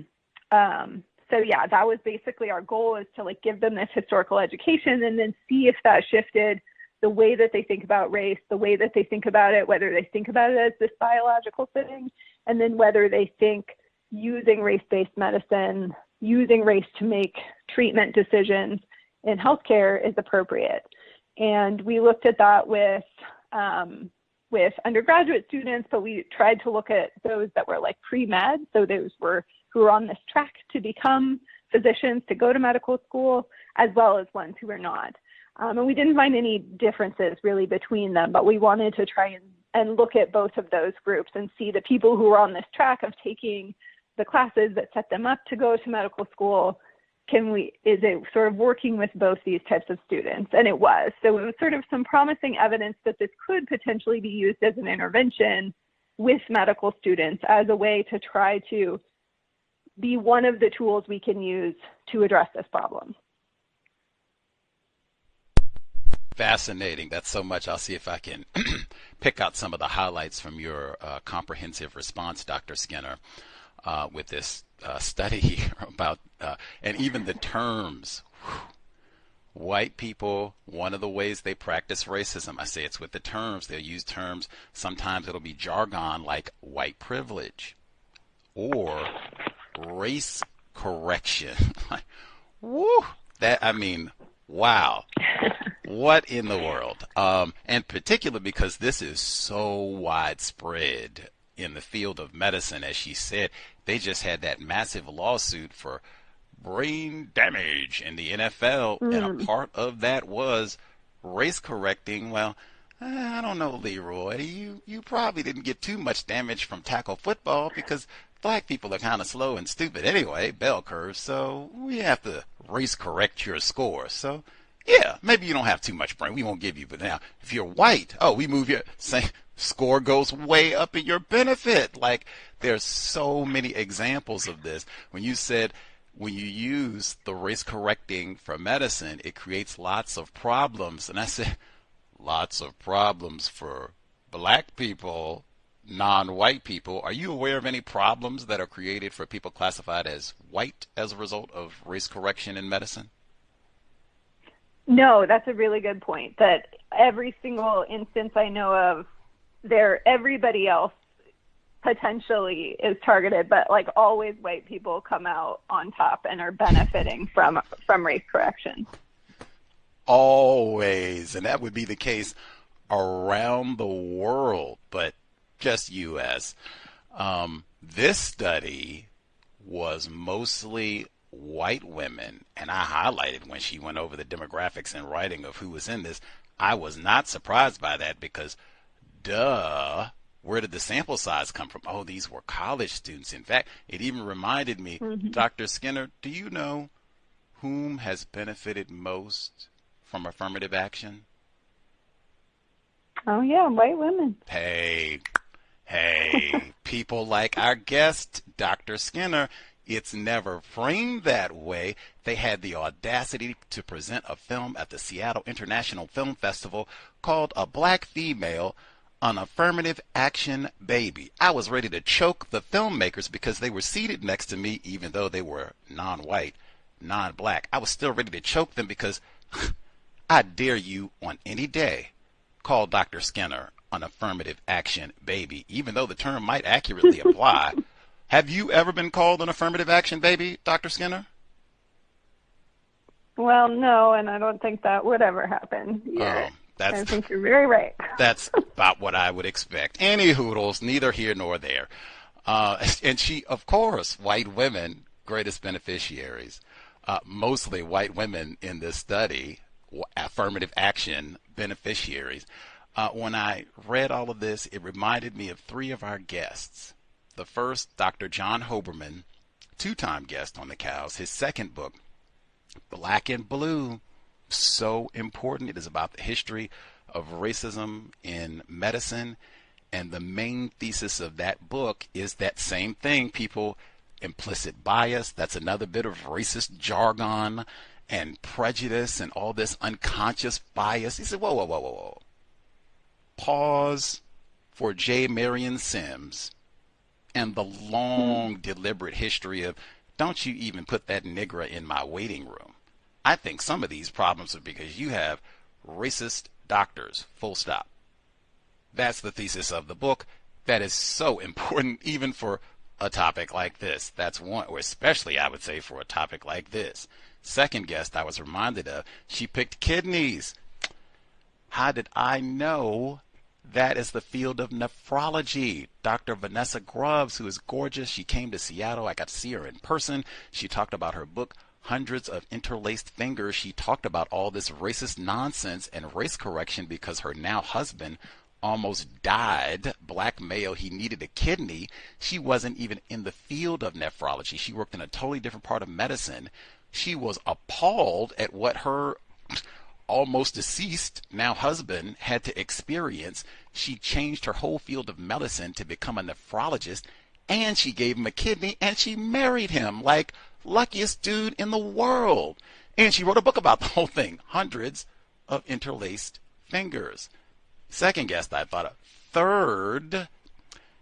yeah, that was basically our goal, is to like give them this historical education and then see if that shifted the way that they think about race, the way that they think about it, whether they think about it as this biological thing, and then whether they think using race-based medicine, using race to make treatment decisions in healthcare is appropriate. And we looked at that with undergraduate students, but we tried to look at those that were like pre-med, so those who were on this track to become physicians, to go to medical school, as well as ones who were not. And we didn't find any differences really between them, but we wanted to try and look at both of those groups and see the people who were on this track of taking the classes that set them up to go to medical school. Is it sort of working with both these types of students? And it was. So it was sort of some promising evidence that this could potentially be used as an intervention with medical students as a way to try to be one of the tools we can use to address this problem. Fascinating. That's so much. I'll see if I can pick out some of the highlights from your comprehensive response, Dr. Skinner, with this study here about, and even the terms. White people, one of the ways they practice racism, I say it's with the terms. They'll use terms. Sometimes it'll be jargon like white privilege or race correction. Woo! Wow. What in the world? And particularly because this is so widespread in the field of medicine, as she said, they just had that massive lawsuit for brain damage in the NFL, and a part of that was race correcting. Well, I don't know, Leroy. You probably didn't get too much damage from tackle football because black people are kind of slow and stupid anyway, bell curve, so we have to race correct your score. So yeah, maybe you don't have too much brain. We won't give you. But now, if you're white, we move your score goes way up in your benefit. Like, there's so many examples of this. When you said when you use the race correcting for medicine, it creates lots of problems. And I said, lots of problems for black people, non-white people. Are you aware of any problems that are created for people classified as white as a result of race correction in medicine? No, that's a really good point. That every single instance I know of, everybody else potentially is targeted, but like always white people come out on top and are benefiting from race correction. Always, and that would be the case around the world, but just U.S. This study was mostly white women, and I highlighted when she went over the demographics and writing of who was in this. I was not surprised by that because, where did the sample size come from? Oh, these were college students. In fact, it even reminded me, Dr. Skinner, do you know whom has benefited most from affirmative action? Oh, yeah, white women. Hey, people like our guest, Dr. Skinner. It's never framed that way. They had the audacity to present a film at the Seattle International Film Festival called A Black Female, an Affirmative Action Baby. I was ready to choke the filmmakers because they were seated next to me, even though they were non-white, non-black. I was still ready to choke them because I dare you on any day call Dr. Skinner an affirmative action baby, even though the term might accurately apply. Have you ever been called an affirmative action baby, Dr. Skinner? Well, no, and I don't think that would ever happen. I think you're very right. That's about what I would expect. Any hoodles, neither here nor there. And she, of course, white women, greatest beneficiaries. Mostly white women in this study, affirmative action beneficiaries. When I read all of this, it reminded me of three of our guests. The first, Dr. John Hoberman, two-time guest on the Cows. His second book, Black and Blue, so important. It is about the history of racism in medicine. And the main thesis of that book is that same thing, people, implicit bias. That's another bit of racist jargon and prejudice and all this unconscious bias. He said, whoa, whoa, whoa, whoa, whoa. Pause for J. Marion Sims and the long, deliberate history of, don't you even put that nigger in my waiting room. I think some of these problems are because you have racist doctors, full stop. That's the thesis of the book. That is so important even for a topic like this. That's one, or especially I would say for a topic like this. Second guest I was reminded of, she picked kidneys. How did I know? That is the field of nephrology. Dr. Vanessa Grubbs, who is gorgeous. She came to Seattle. I got to see her in person. She talked about her book, Hundreds of Interlaced Fingers. She talked about all this racist nonsense and race correction because her now husband almost died, black male. He needed a kidney. She wasn't even in the field of nephrology. She worked in a totally different part of medicine. She was appalled at what her almost deceased now husband had to experience. She changed her whole field of medicine to become a nephrologist, and she gave him a kidney, and she married him. Like, luckiest dude in the world. And she wrote a book about the whole thing, Hundreds of Interlaced Fingers. Second guest I thought of. Third,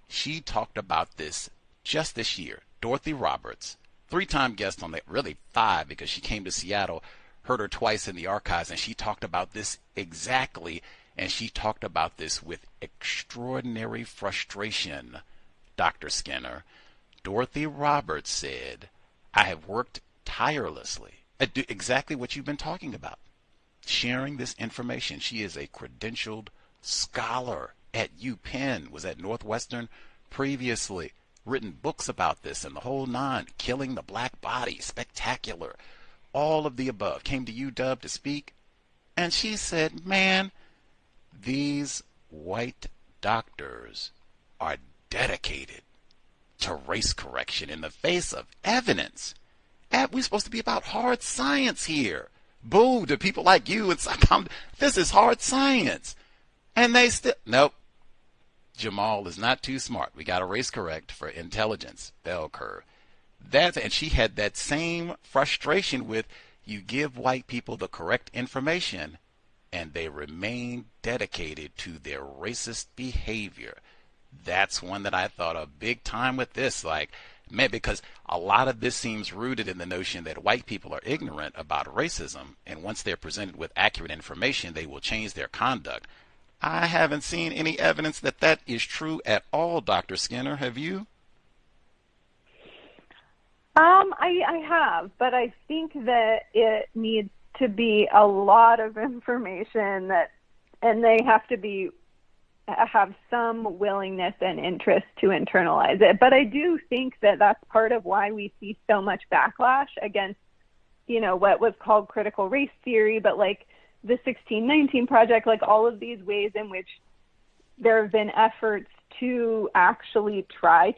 she talked about this just this year. Dorothy Roberts, 3-time guest on that, really 5 because she came to Seattle, heard her twice in the archives, and she talked about this exactly, and she talked about this with extraordinary frustration, Dr. Skinner. Dorothy Roberts said, I have worked tirelessly at exactly what you've been talking about, sharing this information. She is a credentialed scholar at UPenn, was at Northwestern previously, written books about this and the whole nine, Killing the Black Body, spectacular, all of the above, came to UW to speak. And she said, man, these white doctors are dedicated to race correction in the face of evidence. And we're supposed to be about hard science here. Boo to people like you. This is hard science. And they still, nope. Jamal is not too smart. We got to race correct for intelligence, bell curve. And she had that same frustration with, you give white people the correct information and they remain dedicated to their racist behavior. That's one that I thought of big time with this. Like, man, because a lot of this seems rooted in the notion that white people are ignorant about racism, and once they're presented with accurate information, they will change their conduct. I haven't seen any evidence that that is true at all, Dr. Skinner. Have you? I have, but I think that it needs to be a lot of information and they have to have some willingness and interest to internalize it. But I do think that that's part of why we see so much backlash against, what was called critical race theory, but like the 1619 Project, like all of these ways in which there have been efforts to actually try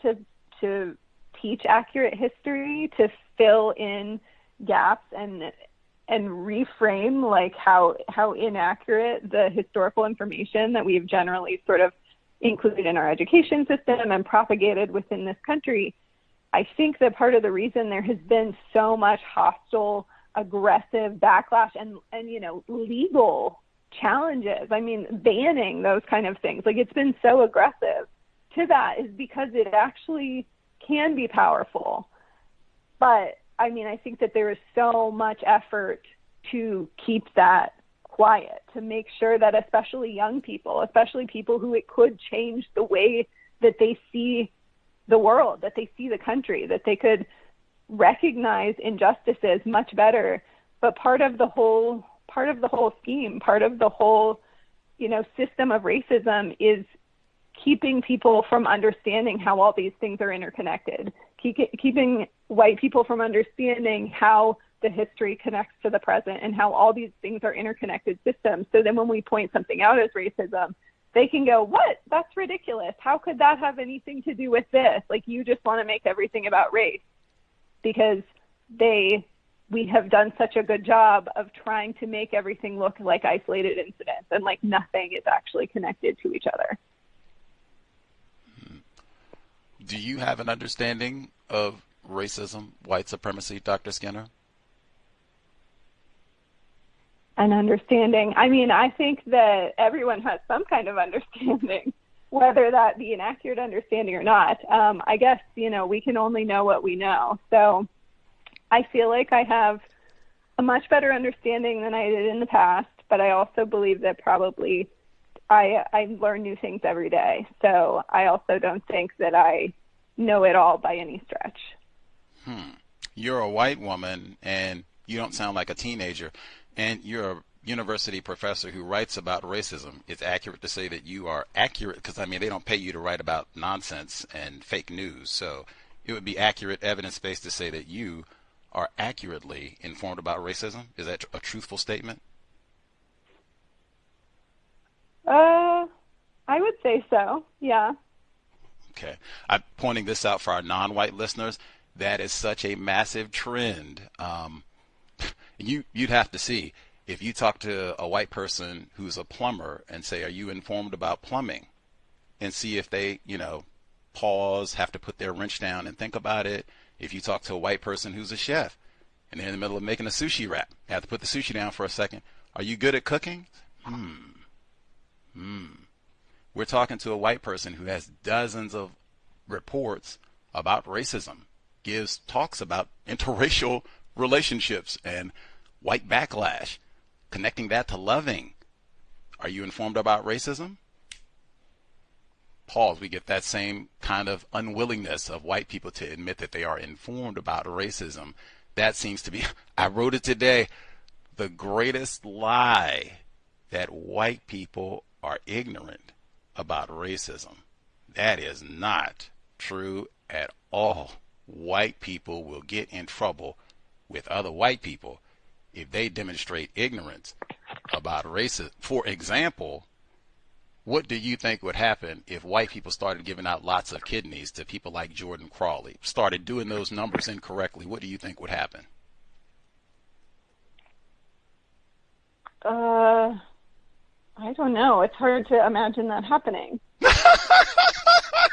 to teach accurate history, to fill in gaps and reframe like how inaccurate the historical information that we've generally sort of included in our education system and propagated within this country. I think that part of the reason there has been so much hostile, aggressive backlash and legal challenges, banning those kind of things, like it's been so aggressive to that, is because it actually can be powerful. But I think that there is so much effort to keep that quiet, to make sure that especially young people, especially people who it could change the way that they see the world, that they see the country, that they could recognize injustices much better. But part of the whole scheme, part of the whole, system of racism is keeping people from understanding how all these things are interconnected, keeping white people from understanding how the history connects to the present and how all these things are interconnected systems. So then when we point something out as racism, they can go, what? That's ridiculous. How could that have anything to do with this? Like, you just want to make everything about race, because they we have done such a good job of trying to make everything look like isolated incidents and like nothing is actually connected to each other. Do you have an understanding of racism, white supremacy, Dr. Skinner? An understanding. I mean, I think that everyone has some kind of understanding, whether that be an accurate understanding or not. I guess, we can only know what we know. So I feel like I have a much better understanding than I did in the past, but I also believe that probably I learn new things every day. So I also don't think that I know it all by any stretch. You're a white woman and you don't sound like a teenager. And you're a university professor who writes about racism. It's accurate to say that you are accurate because, they don't pay you to write about nonsense and fake news. So it would be accurate, evidence-based to say that you are accurately informed about racism. Is that a truthful statement? I would say so, yeah. Okay. I'm pointing this out for our non-white listeners. That is such a massive trend. You'd have to see if you talk to a white person who's a plumber and say, are you informed about plumbing? And see if they, pause, have to put their wrench down and think about it. If you talk to a white person who's a chef and they're in the middle of making a sushi wrap, you have to put the sushi down for a second. Are you good at cooking? We're talking to a white person who has dozens of reports about racism, talks about interracial relationships and white backlash, connecting that to loving. Are you informed about racism? Pause. We get that same kind of unwillingness of white people to admit that they are informed about racism. That seems to be, I wrote it today, the greatest lie, that white people are ignorant about racism. That is not true at all. White people will get in trouble with other white people if they demonstrate ignorance about racism. For example, what do you think would happen if white people started giving out lots of kidneys to people like Jordan Crawley, started doing those numbers incorrectly? What do you think would happen? I don't know. It's hard to imagine that happening.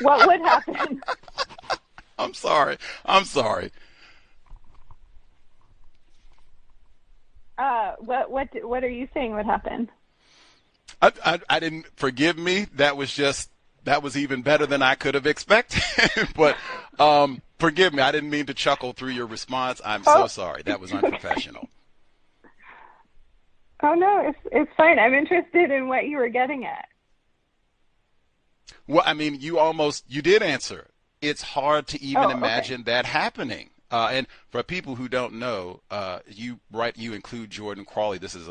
What would happen? I'm sorry. What are you saying would happen? I didn't, forgive me. That was even better than I could have expected. But forgive me. I didn't mean to chuckle through your response. I'm so sorry. That was unprofessional. Oh no, it's fine. I'm interested in what you were getting at. Well, you did answer. It's hard to even imagine that happening. And for people who don't know, you include Jordan Crawley. This is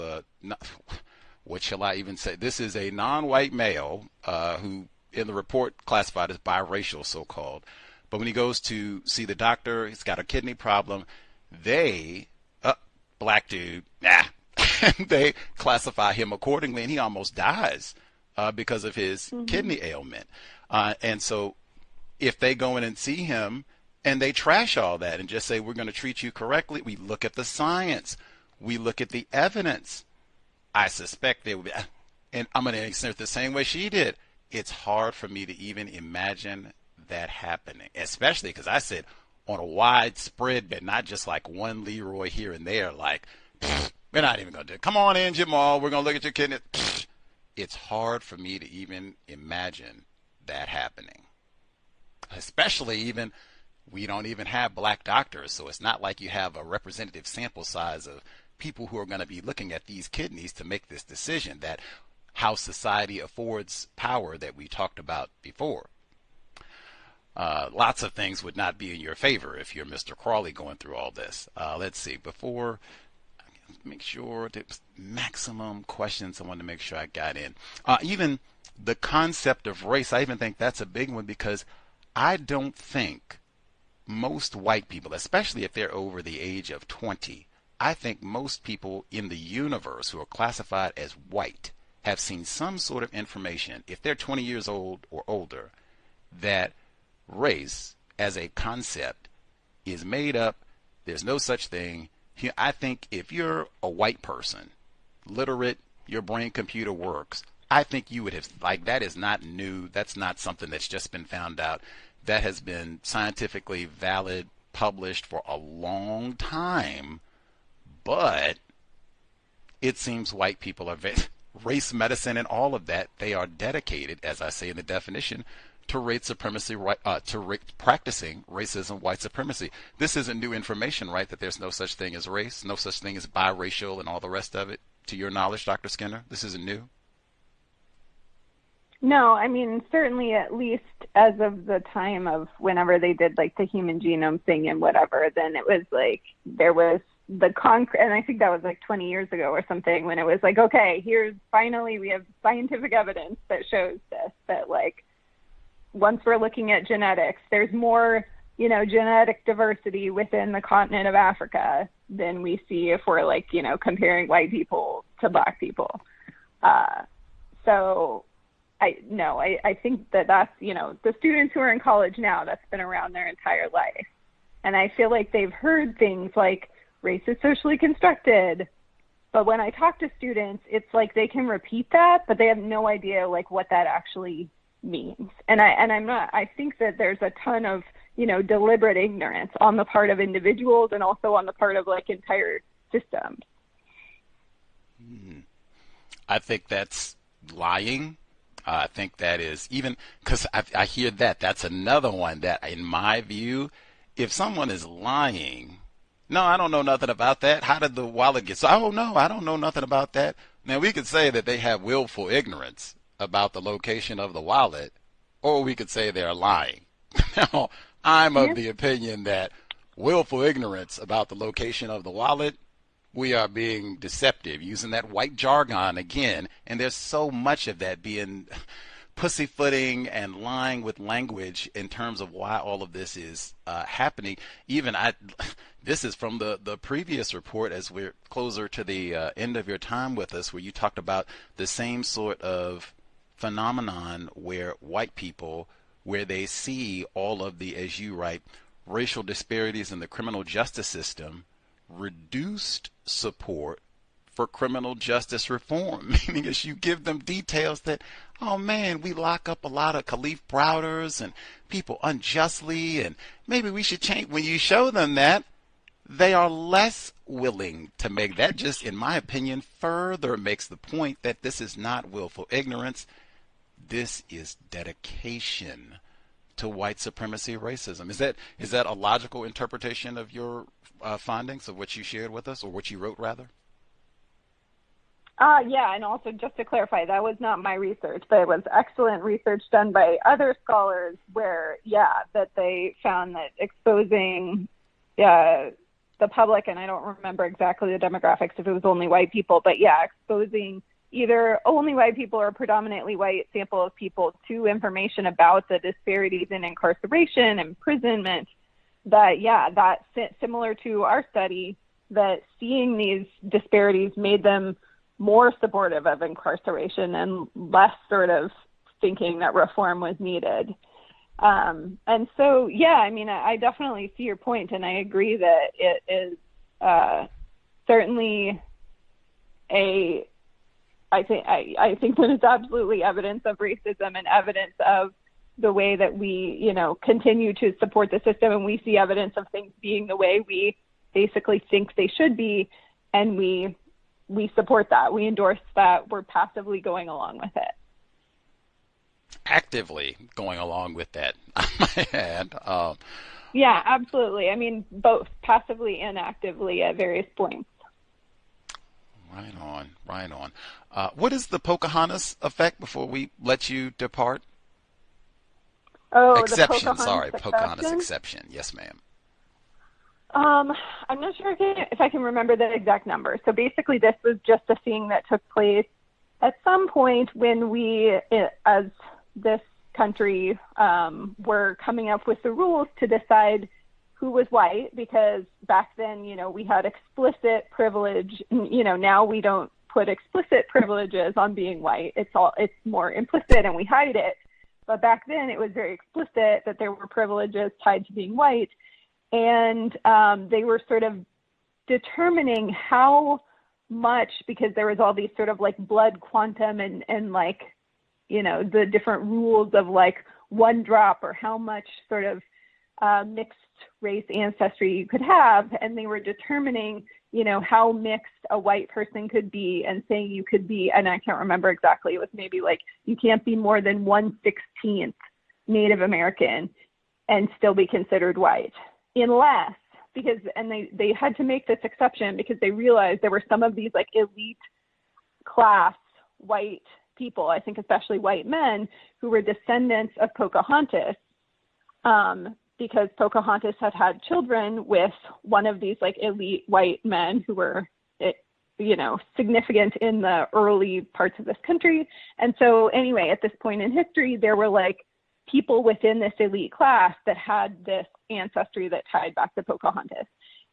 what shall I even say? This is a non-white male who in the report classified as biracial, so-called. But when he goes to see the doctor, he's got a kidney problem. Black dude, they classify him accordingly, and he almost dies because of his kidney ailment. And so if they go in and see him and they trash all that and just say, we're going to treat you correctly, we look at the science, we look at the evidence, I suspect they would be, and I'm going to answer it the same way she did. It's hard for me to even imagine that happening, especially because I said on a widespread, but not just like one Leroy here and there, like, we're not even going to do it. Come on in, Jamal, we're going to look at your kidney. It's hard for me to even imagine that happening, especially even, we don't even have black doctors, so it's not like you have a representative sample size of people who are going to be looking at these kidneys to make this decision, that how society affords power that we talked about before. Lots of things would not be in your favor if you're Mr. Crawley going through all this. Let's see, before, make sure there's maximum questions I wanted to make sure I got in. Even the concept of race, I even think that's a big one, because I don't think most white people, especially if they're over the age of 20, I think most people in the universe who are classified as white have seen some sort of information, if they're 20 years old or older, that race as a concept is made up. There's no such thing. I think if you're a white person, literate, your brain computer works, I think you would have, like, that is not new. That's not something that's just been found out. That has been scientifically valid, published for a long time. But it seems white people are race medicine and all of that. They are dedicated, as I say in the definition, to race supremacy, practicing racism, white supremacy. This isn't new information, right? That there's no such thing as race, no such thing as biracial, and all the rest of it. To your knowledge, Dr. Skinner, this isn't new. No, I mean, certainly at least as of the time of whenever they did like the human genome thing and whatever, then it was like there was the concrete, and I think that was like 20 years ago or something, when it was like, okay, here's finally we have scientific evidence that shows this, that like once we're looking at genetics, there's more, you know, genetic diversity within the continent of Africa than we see if we're like, you know, comparing white people to black people. So I think that's, you know, the students who are in college now, that's been around their entire life. And I feel like they've heard things like race is socially constructed. But when I talk to students, it's like they can repeat that, but they have no idea like what that actually means. And I think that there's a ton of, you know, deliberate ignorance on the part of individuals and also on the part of like entire systems. I think that's lying. I think that is, even because I hear that's another one that, in my view, if someone is lying, no, I don't know nothing about that. How did the wallet get? So, oh no, I don't know nothing about that. Now we could say that they have willful ignorance about the location of the wallet, or we could say they're lying. Now, I'm of the opinion that willful ignorance about the location of the wallet, we are being deceptive, using that white jargon again, and there's so much of that being pussyfooting and lying with language in terms of why all of this is happening. Even this is from the previous report, as we're closer to the end of your time with us, where you talked about the same sort of phenomenon where white people, where they see all of the, as you write, racial disparities in the criminal justice system, reduced support for criminal justice reform, meaning as you give them details that, oh man, we lock up a lot of Khalif Browders and people unjustly, and maybe we should change. When you show them that, they are less willing to make that. Just, in my opinion, further makes the point that this is not willful ignorance. This is dedication to white supremacy racism. Is that a logical interpretation of your findings, of what you shared with us, or what you wrote rather? Yeah, and also just to clarify, that was not my research, but it was excellent research done by other scholars where, that they found that exposing the public, and I don't remember exactly the demographics if it was only white people, but exposing either only white people or a predominantly white sample of people to information about the disparities in incarceration, imprisonment, that's similar to our study, that seeing these disparities made them more supportive of incarceration and less sort of thinking that reform was needed. And so, I mean, I definitely see your point, and I agree that it is certainly I think that it's absolutely evidence of racism and evidence of the way that we, you know, continue to support the system, and we see evidence of things being the way we basically think they should be, and we support that. We endorse that. We're passively going along with it. Actively going along with that, I might add. Yeah, absolutely. I mean, both passively and actively at various points. Right on. What is the Pocahontas effect before we let you depart? Oh, exception. The Pocahontas exception. Yes, ma'am. I'm not sure if I can remember the exact number. So basically, this was just a thing that took place at some point when we, as this country, were coming up with the rules to decide who was white, because back then, you know, we had explicit privilege. You know, now we don't put explicit privileges on being white. It's more implicit, and we hide it. But back then, it was very explicit that there were privileges tied to being white, and they were sort of determining how much, because there was all these sort of like blood quantum and like, you know, the different rules of like one drop or how much sort of mixed race ancestry you could have. And they were determining, you know, how mixed a white person could be, and saying you could be, and I can't remember exactly, it was maybe like you can't be more than 1/16 Native American and still be considered white, unless, because, and they had to make this exception because they realized there were some of these like elite class white people, I think especially white men, who were descendants of Pocahontas, because Pocahontas had had children with one of these like elite white men who were, you know, significant in the early parts of this country. And so anyway, at this point in history, there were like people within this elite class that had this ancestry that tied back to Pocahontas.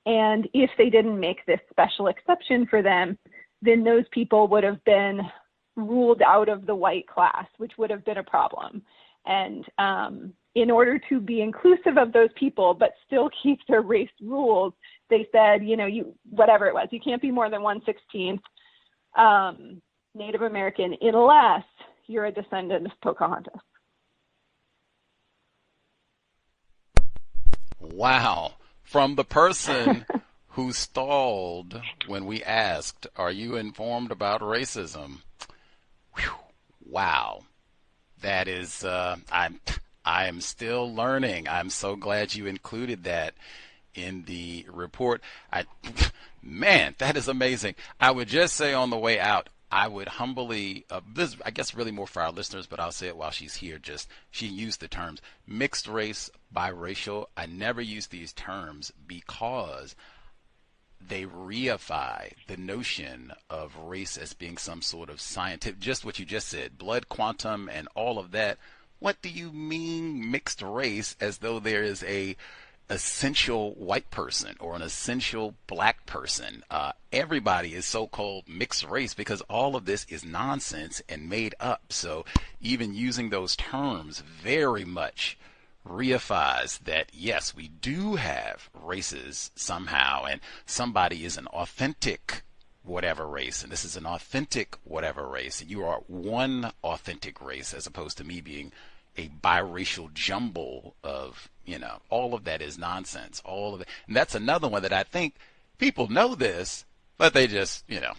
And if they didn't make this special exception for them, then those people would have been ruled out of the white class, which would have been a problem. And in order to be inclusive of those people, but still keep their race rules, they said, you know, you, whatever it was, you can't be more than 1/16 Native American unless you're a descendant of Pocahontas. Wow. From the person who stalled when we asked, are you informed about racism? Whew. Wow. That is, I am still learning. I'm so glad you included that in the report. Man, that is amazing. I would just say on the way out, I would humbly, this I guess really more for our listeners, but I'll say it while she's here. Just, she used the terms mixed race, biracial. I never use these terms because they reify the notion of race as being some sort of scientific, just what you just said, blood quantum and all of that. What do you mean mixed race, as though there is a essential white person or an essential black person? Everybody is so-called mixed race because all of this is nonsense and made up. So even using those terms very much reifies that, yes, we do have races somehow, and somebody is an authentic whatever race, and this is an authentic whatever race, and you are one authentic race, as opposed to me being a biracial jumble of, you know, all of that is nonsense. All of it. And that's another one that I think people know this, but they just, you know,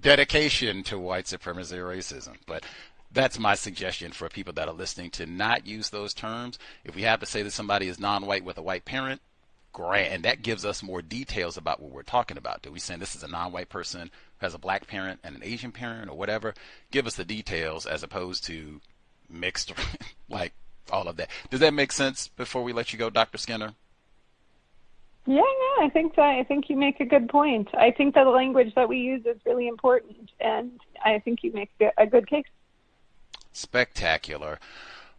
dedication to white supremacy racism. But that's my suggestion for people that are listening, to not use those terms. If we have to say that somebody is non-white with a white parent, great, and that gives us more details about what we're talking about. Do we say this is a non-white person who has a black parent and an Asian parent or whatever? Give us the details as opposed to mixed, like all of that. Does that make sense before we let you go, Dr. Skinner? Yeah, I think so. I think you make a good point. I think that the language that we use is really important, and I think you make a good case. Spectacular.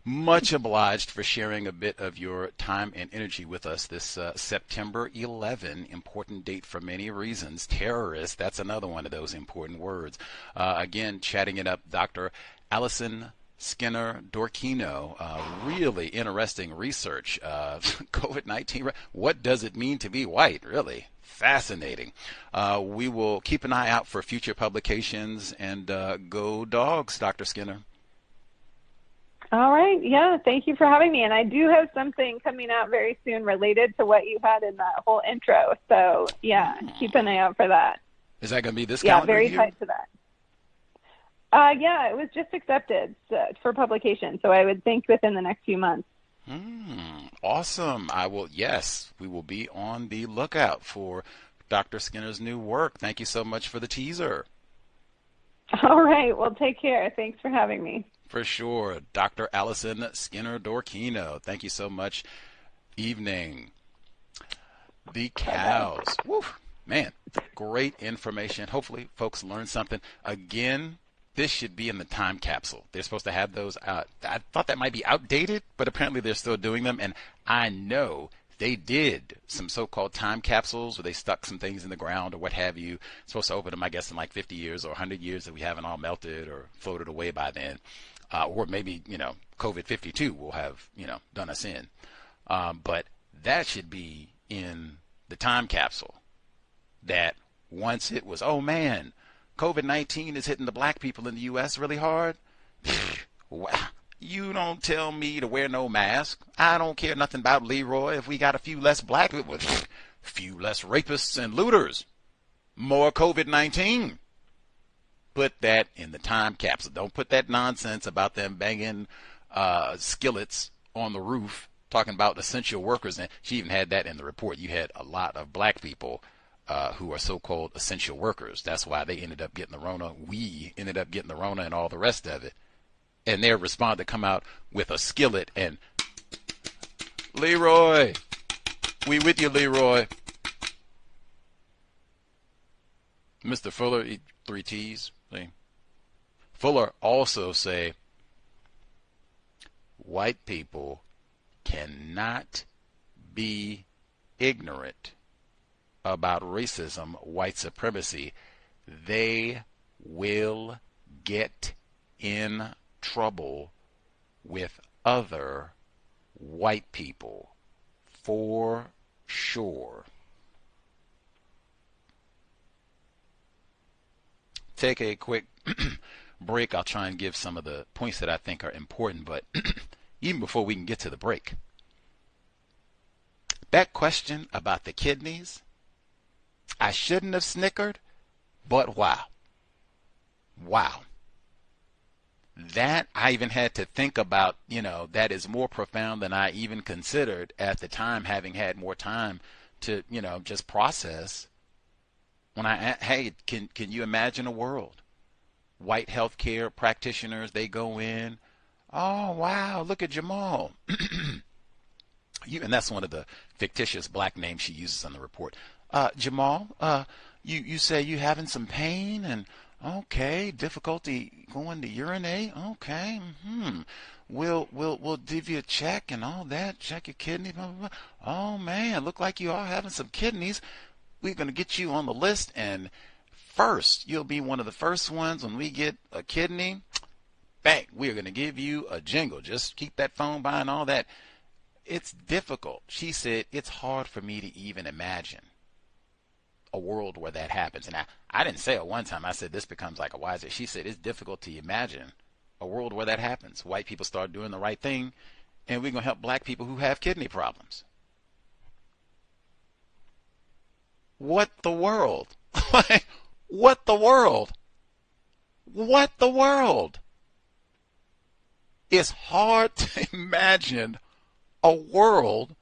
Much obliged for sharing a bit of your time and energy with us this September 11, important date for many reasons. Terrorist, that's another one of those important words. Again, chatting it up, Dr. Allison Skinner-Dorkenoo, really interesting research. COVID-19, what does it mean to be white? Really fascinating. We will keep an eye out for future publications, and go dogs, Dr. Skinner. All right. Yeah. Thank you for having me. And I do have something coming out very soon related to what you had in that whole intro. So yeah, keep an eye out for that. Is that going to be this calendar very year? tied to that. Yeah, it was just accepted for publication. So I would think within the next few months. Awesome. Yes, we will be on the lookout for Dr. Skinner's new work. Thank you so much for the teaser. All right. Well, take care. Thanks for having me. For sure. Dr. Allison Skinner-Dorkenoo. Thank you so much. Evening. The cows. Woo, man, great information. Hopefully folks learned something. Again, this should be in the time capsule. They're supposed to have those out. I thought that might be outdated, but apparently they're still doing them. And I know they did some so-called time capsules where they stuck some things in the ground or what have you. Supposed to open them, I guess, in like 50 years or 100 years that we haven't all melted or floated away by then. Or maybe, COVID-52 will have, done us in. But that should be in the time capsule. that once it was, oh man, COVID-19 is hitting the black people in the U.S. really hard. You don't tell me to wear no mask. I don't care nothing about Leroy. If we got a few less black people, few less rapists and looters, more COVID-19. Put that in the time capsule. Don't put that nonsense about them banging skillets on the roof, talking about essential workers. And she even had that in the report. You had a lot of black people who are so-called essential workers. That's why they ended up getting the Rona. We ended up getting the Rona and all the rest of it. And their response to come out with a skillet and, Leroy, we with you, Leroy. Mr. Fuller, 3 T's. See? Fuller also say, white people cannot be ignorant about racism, white supremacy. They will get in trouble with other white people for sure. Take a quick break. I'll try and give some of the points that I think are important, but even before we can get to the break, that question about the kidneys, I shouldn't have snickered, but wow. Wow. That I even had to think about, that is more profound than I even considered at the time, having had more time to, just process. When hey, can you imagine a world? White healthcare practitioners, they go in, oh, wow, look at Jamal. And that's one of the fictitious black names she uses on the report. Jamal, you say you having some pain and okay, difficulty going to urinate. Okay, we'll give you a check and all that. Check your kidney. Blah, blah, blah. Oh man, look like you are having some kidneys. We're gonna get you on the list, and first you'll be one of the first ones when we get a kidney. Bang, we're gonna give you a jingle. Just keep that phone by and all that. It's difficult. She said it's hard for me to even imagine a world where that happens. And I didn't say it one time. I said this becomes like a wiser. She said it's difficult to imagine a world where that happens. White people start doing the right thing, and we're going to help black people who have kidney problems. What the world? What the world? What the world? It's hard to imagine a world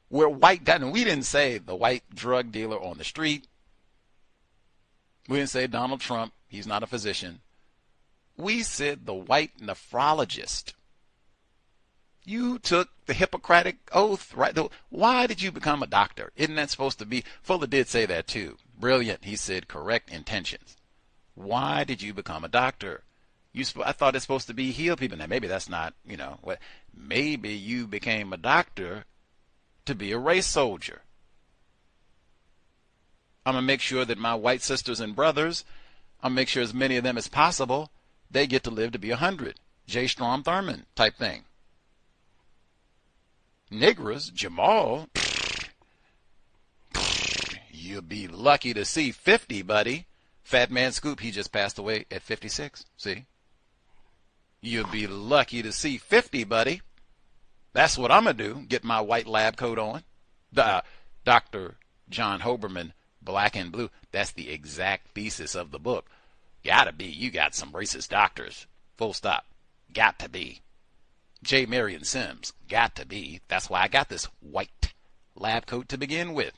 where and we didn't say the white drug dealer on the street. We didn't say Donald Trump. He's not a physician. We said the white nephrologist. You took the Hippocratic Oath, right? Why did you become a doctor? Isn't that supposed to be? Fuller did say that too. Brilliant. He said correct intentions. Why did you become a doctor? I thought it's supposed to be heal people. Now maybe that's not, what. Maybe you became a doctor to be a race soldier. I'm going to make sure that my white sisters and brothers, I'm going to make sure as many of them as possible, they get to live to be 100. J. Strom Thurmond type thing. Niggers, Jamal, you'll be lucky to see 50, buddy. Fat Man Scoop, he just passed away at 56. See? You'll be lucky to see 50, buddy. That's what I'm going to do, get my white lab coat on. Dr. John Hoberman, Black and Blue, that's the exact thesis of the book. Gotta be, you got some racist doctors. Full stop. Got to be. J. Marion Sims, got to be. That's why I got this white lab coat to begin with.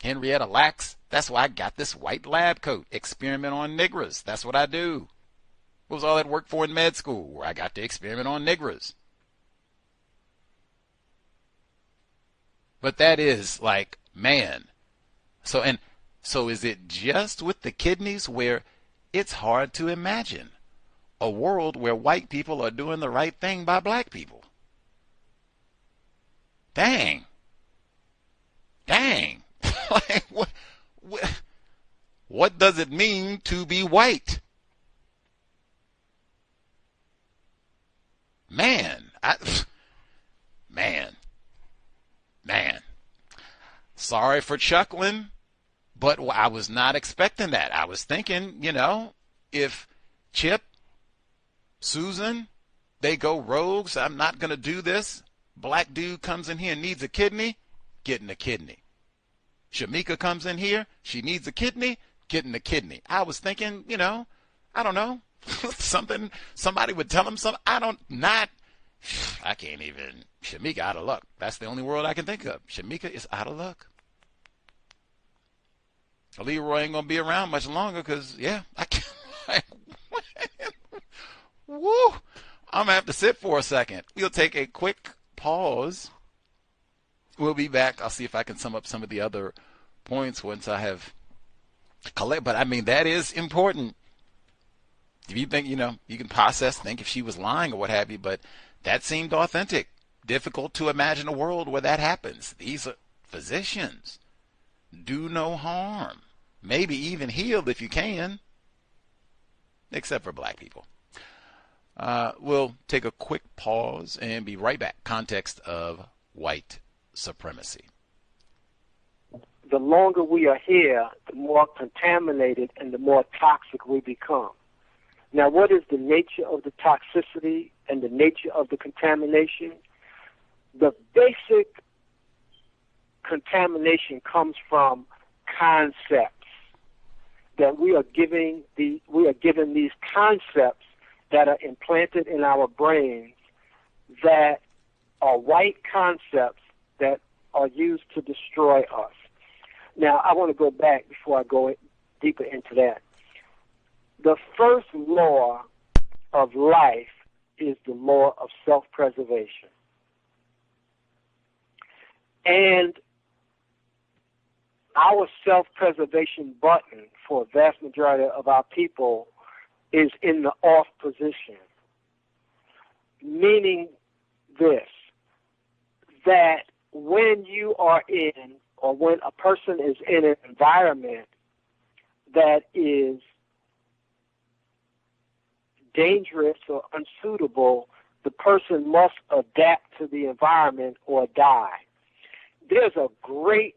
Henrietta Lacks, that's why I got this white lab coat. Experiment on niggers, that's what I do. What was all that work for in med school, where I got to experiment on niggers? But that is like, man. So is it just with the kidneys where it's hard to imagine a world where white people are doing the right thing by black people? Dang. Like, what does it mean to be white? Man. sorry for chuckling, but I was not expecting that. I was thinking, if Chip, Susan, they go rogues, I'm not going to do this. Black dude comes in here and needs a kidney, getting a kidney. Shamika comes in here, she needs a kidney, getting a kidney. I was thinking, I don't know, somebody would tell him something. I can't even. Shamika out of luck. That's the only word I can think of. Shamika is out of luck. Leroy ain't gonna be around much longer because, I can't. Woo! I'm gonna have to sit for a second. We'll take a quick pause. We'll be back. I'll see if I can sum up some of the other points once I have collect. But I mean, that is important. If you think, you can process, think if she was lying or what have you, but that seemed authentic. Difficult to imagine a world where that happens. These are physicians. Do no harm. Maybe even heal if you can. Except for black people. We'll take a quick pause and be right back. Context of white supremacy. The longer we are here, the more contaminated and the more toxic we become. Now, what is the nature of the toxicity and the nature of the contamination? The basic contamination comes from concepts that we are given these concepts that are implanted in our brains that are white concepts that are used to destroy us. Now, I want to go back before I go deeper into that. The first law of life is the law of self-preservation. And our self-preservation button for a vast majority of our people is in the off position, meaning this, that when you are in, or when a person is in an environment that is dangerous or unsuitable, the person must adapt to the environment or die. There's a great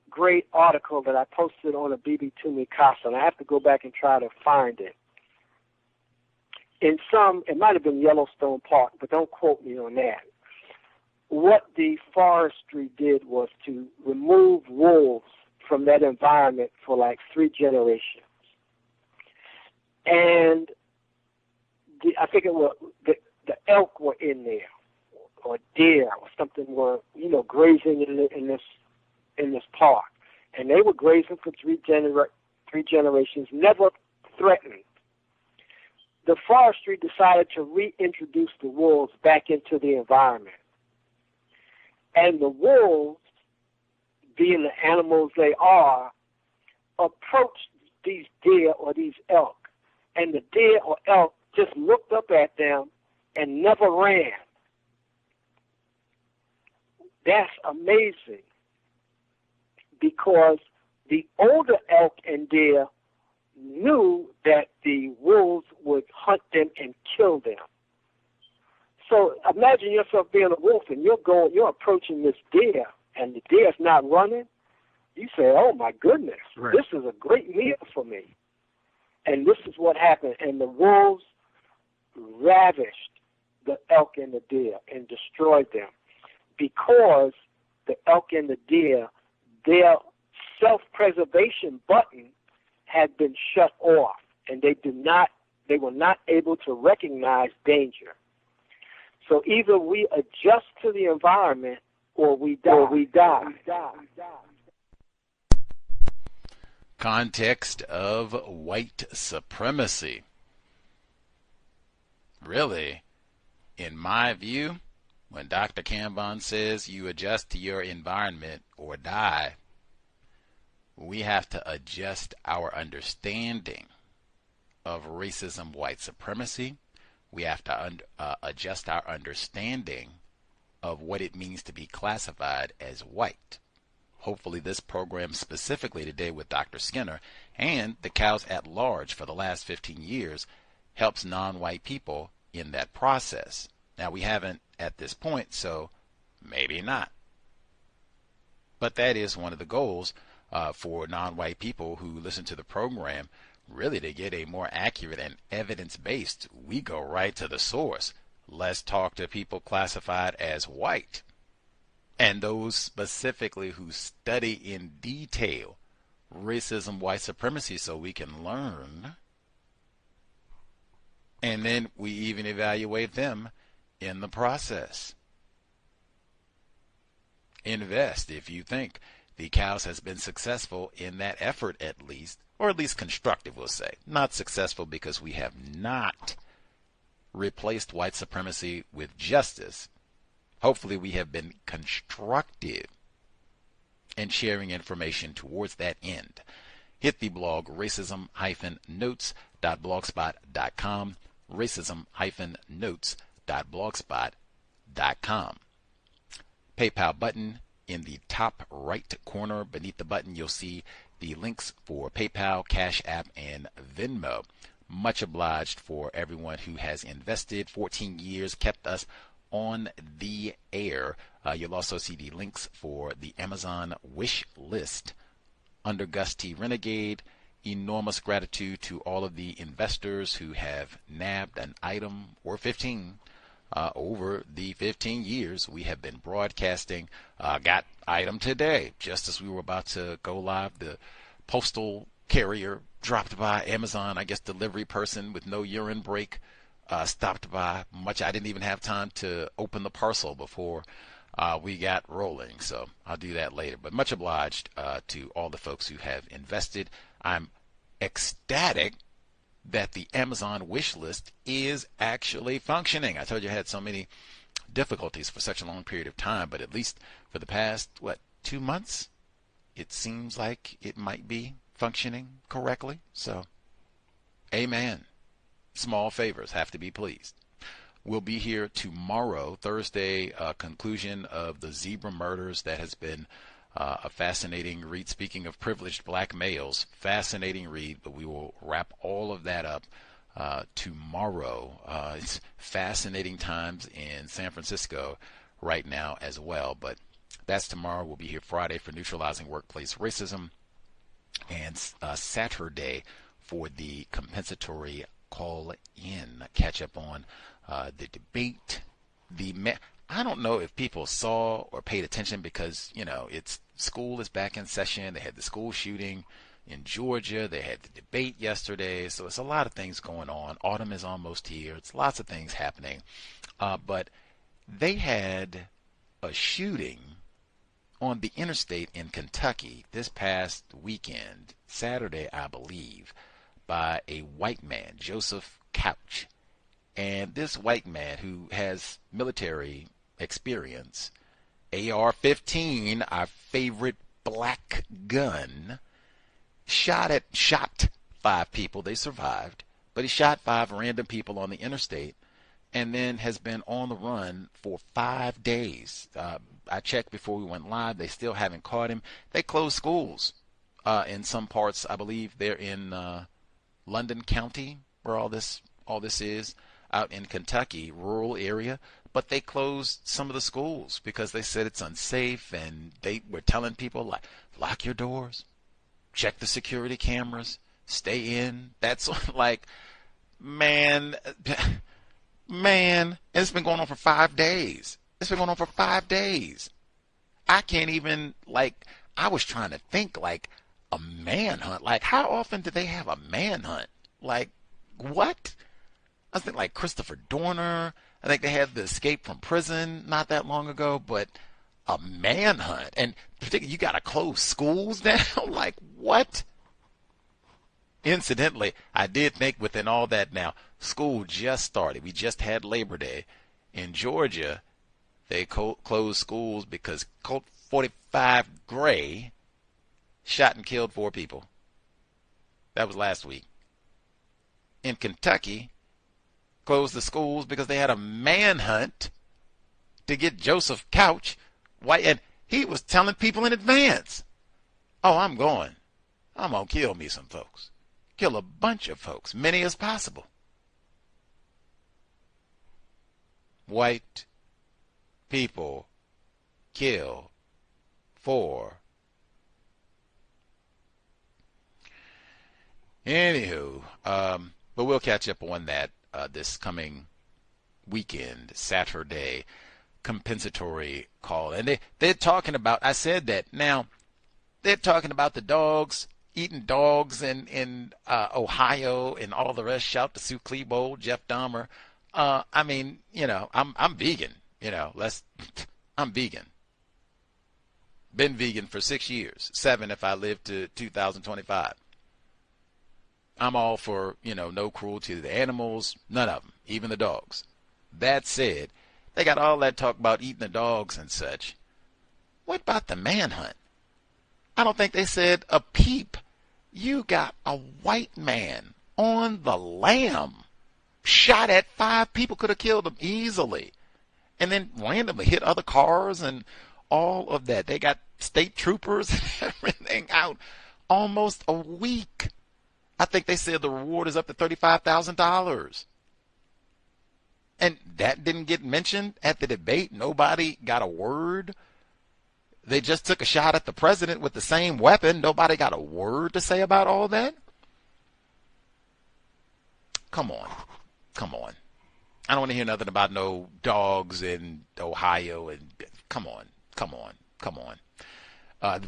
article that I posted on a BB Toomey Casa, and I have to go back and try to find it. It might have been Yellowstone Park, but don't quote me on that. What the forestry did was to remove wolves from that environment for like 3 generations. And I think it was the elk were in there, or deer or something were, grazing in this park. And they were grazing for 3 generations, never threatened. The forestry decided to reintroduce the wolves back into the environment. And the wolves, being the animals they are, approached these deer or these elk. And the deer or elk just looked up at them and never ran. That's amazing, because the older elk and deer knew that the wolves would hunt them and kill them. So imagine yourself being a wolf and you're approaching this deer, and the deer's not running. You say, "Oh my goodness, right. This is a great meal for me." And this is what happened. And the wolves ravished the elk and the deer and destroyed them, because the elk and the deer, their self-preservation button had been shut off, and they were not able to recognize danger. So either we adjust to the environment or we die. Context of white supremacy. Really, in my view, when Dr. Cambon says you adjust to your environment or die, we have to adjust our understanding of racism, white supremacy. We have to adjust our understanding of what it means to be classified as white. Hopefully this program specifically today with Dr. Skinner and the cows at large for the last 15 years helps non-white people in that process. Now, we haven't at this point, so maybe not. But that is one of the goals for non-white people who listen to the program, really to get a more accurate and evidence-based. We go right to the source. Let's talk to people classified as white, and those specifically who study in detail racism, white supremacy, so we can learn. And then we even evaluate them in the process. Invest if you think the C.O.W.S has been successful in that effort, at least, or at least constructive, we'll say. Not successful because we have not replaced white supremacy with justice. Hopefully we have been constructive in sharing information towards that end. Hit the blog racism-notes.blogspot.com, racism-notes.blogspot.com. PayPal button in the top right corner. Beneath the button, you'll see the links for PayPal, Cash App, and Venmo. Much obliged for everyone who has invested 14 years, kept us on the air. You'll also see the links for the Amazon wish list under Gus T. Renegade. Enormous gratitude to all of the investors who have nabbed an item or 15 over the 15 years we have been broadcasting. Got item today, just as we were about to go live. The postal carrier dropped by. Amazon, I guess delivery person with no urine break stopped by. I didn't even have time to open the parcel before we got rolling, so I'll do that later. But much obliged to all the folks who have invested. I'm ecstatic that the Amazon wish list is actually functioning. I told you I had so many difficulties for such a long period of time, but at least for the past, 2 months, it seems like it might be functioning correctly. So, amen. Small favors have to be pleased. We'll be here tomorrow, Thursday, conclusion of the zebra murders. That has been a fascinating read. Speaking of privileged black males, fascinating read, but we will wrap all of that up tomorrow. It's fascinating times in San Francisco right now as well, but that's tomorrow. We'll be here Friday for Neutralizing Workplace Racism, and Saturday for the compensatory call-in. Catch up on the debate. I don't know if people saw or paid attention because, it's school is back in session. They had the school shooting in Georgia. They had the debate yesterday. So it's a lot of things going on. Autumn is almost here. It's lots of things happening. But they had a shooting on the interstate in Kentucky this past weekend, Saturday, I believe, by a white man, Joseph Couch. And this white man who has military experience, AR-15, our favorite black gun, shot 5 people. They survived, but he shot 5 random people on the interstate and then has been on the run for 5 days. I checked before we went live. They still haven't caught him. They closed schools in some parts. I believe they're in London County, where all this is, out in Kentucky, rural area. But they closed some of the schools because they said it's unsafe, and they were telling people, lock your doors, check the security cameras, stay in. That's man, and it's been going on for 5 days. I can't even, I was trying to think, a manhunt. How often do they have a manhunt? What? I think Christopher Dorner. I think they had the escape from prison not that long ago, but a manhunt. And particularly, you got to close schools down? What? Incidentally, I did think within all that now, school just started. We just had Labor Day. In Georgia, they closed schools because Colt 45 Gray shot and killed 4 people. That was last week. In Kentucky, closed the schools because they had a manhunt to get Joseph Couch, white, and he was telling people in advance, I'm going to kill me some folks. Kill a bunch of folks, many as possible. White people kill for. Anywho, but we'll catch up on that this coming weekend, Saturday, compensatory call. And they're talking about, I said that, now, they're talking about the dogs, eating dogs in Ohio and all the rest. Shout to Sue Klebold, Jeff Dahmer. I mean, you know, I'm vegan. You know, I'm vegan. Been vegan for 6 years, 7 if I live to 2025. I'm all for, you know, no cruelty to the animals, none of them, even the dogs. That said, they got all that talk about eating the dogs and such. What about the manhunt? I don't think they said a peep. You got a white man on the lam, shot at 5 people, could have killed him easily, and then randomly hit other cars and all of that. They got state troopers and everything out almost a week. I think they said the reward is up to $35,000. And that didn't get mentioned at the debate. Nobody got a word. They just took a shot at the president with the same weapon. Nobody got a word to say about all that. Come on. Come on. I don't want to hear nothing about no dogs in Ohio. And come on. Come on. Come on.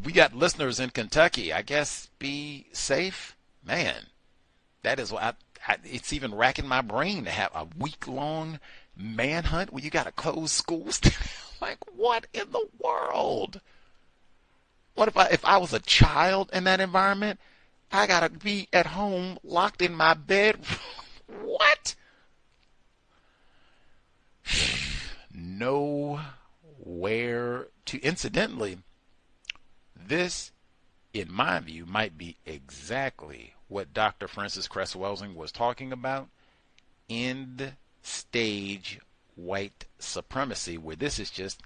We got listeners in Kentucky. I guess be safe. Man, that is what it's even racking my brain to have a week-long manhunt where you got to close schools. Like, what in the world? What if I was a child in that environment? I got to be at home, locked in my bed. What? Nowhere to. Incidentally, this, in my view, might be exactly what Dr. Frances Cress Welsing was talking about. End stage white supremacy, where this is just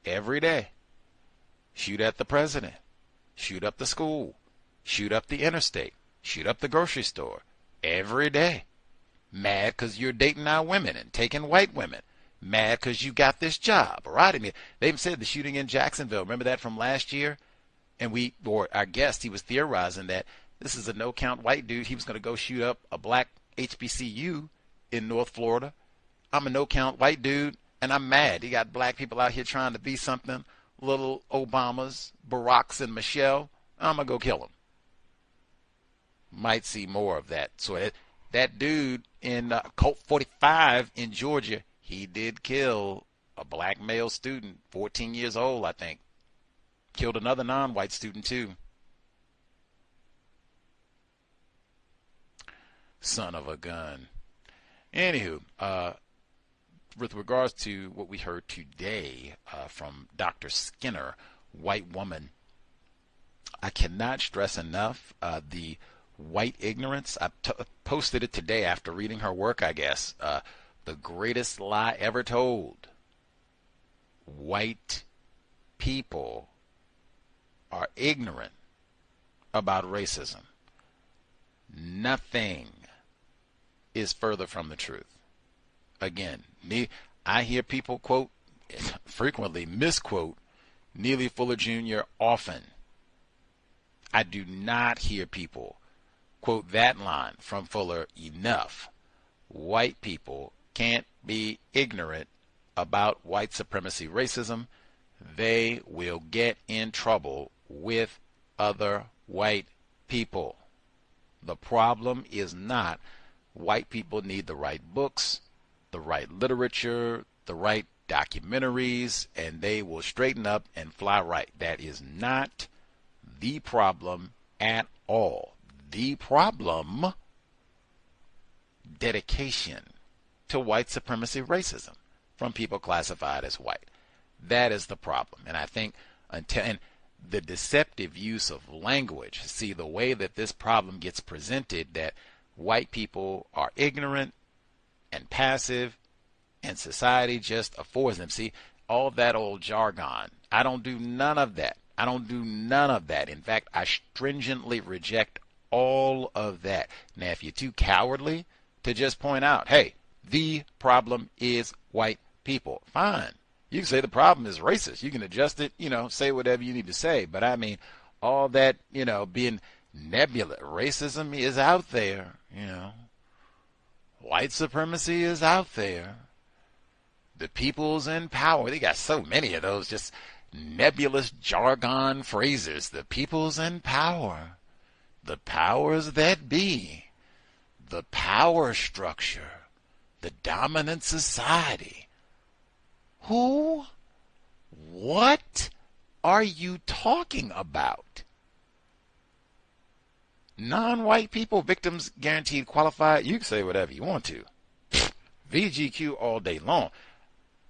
every day. Shoot at the president, shoot up the school, shoot up the interstate, shoot up the grocery store, every day. Mad because you're dating our women and taking white women. Mad because you got this job. Right? I mean, they even said the shooting in Jacksonville. Remember that from last year? And our guest, he was theorizing that this is a no-count white dude. He was going to go shoot up a black HBCU in North Florida. I'm a no-count white dude, and I'm mad. He got black people out here trying to be something. Little Obamas, Baracks, and Michelle. I'm going to go kill them. Might see more of that. So that dude in Colt 45 in Georgia, he did kill a black male student, 14 years old, I think. Killed another non-white student, too. Son of a gun. Anywho, with regards to what we heard today from Dr. Skinner, white woman, I cannot stress enough the white ignorance. I posted it today after reading her work, I guess. The greatest lie ever told. White people are ignorant about racism. Nothing is further from the truth. Again, I hear people quote, frequently misquote, Neely Fuller Jr. often. I do not hear people quote that line from Fuller enough. White people can't be ignorant about white supremacy racism. They will get in trouble with other white people. The problem is not white people need the right books, the right literature, the right documentaries, and they will straighten up and fly right. That is not the problem at all. The problem, dedication to white supremacy racism from people classified as white. That is the problem. And I think and the deceptive use of language, see the way that this problem gets presented, that white people are ignorant and passive and society just affords them. See, all that old jargon, I don't do none of that. I don't do none of that. In fact, I stringently reject all of that. Now, if you're too cowardly to just point out, hey, the problem is white people, fine. You can say the problem is racist. You can adjust it, say whatever you need to say. But I mean, all that, being nebulous. Racism is out there, White supremacy is out there. The people's in power. They got so many of those just nebulous jargon phrases. The people's in power. The powers that be. The power structure. The dominant society. Who? What are you talking about? Non-white people, victims guaranteed qualified. You can say whatever you want to. VGQ all day long.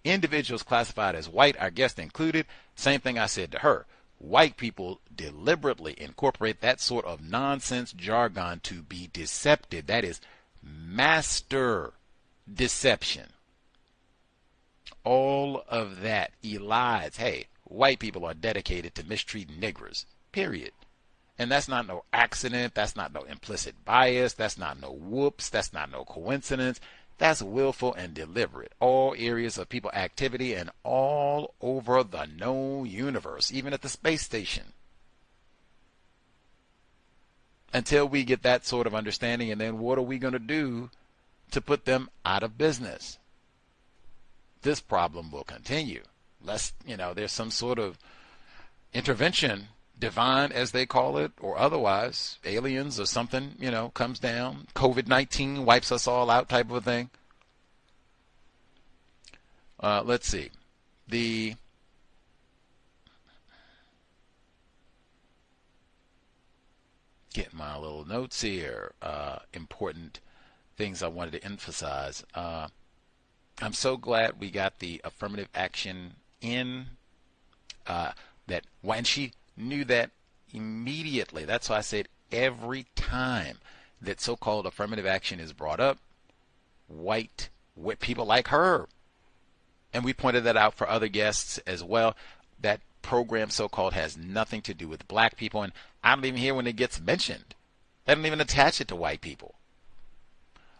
Individuals classified as white, our guest included. Same thing I said to her. White people deliberately incorporate that sort of nonsense jargon to be deceptive. That is master deception. All of that elides. Hey, white people are dedicated to mistreating niggers. Period. And that's not no accident. That's not no implicit bias. That's not no whoops. That's not no coincidence. That's willful and deliberate. All areas of people activity and all over the known universe, even at the space station. Until we get that sort of understanding, and then what are we going to do to put them out of business? This problem will continue. Unless, there's some sort of intervention, divine as they call it, or otherwise, aliens or something, comes down, COVID-19 wipes us all out type of a thing. Let's see. Get my little notes here. Important things I wanted to emphasize. I'm so glad we got the affirmative action in that when she knew that immediately. That's why I said every time that so-called affirmative action is brought up, white people like her, and we pointed that out for other guests as well, that program so-called has nothing to do with black people, and I don't even hear when it gets mentioned. They don't even attach it to white people.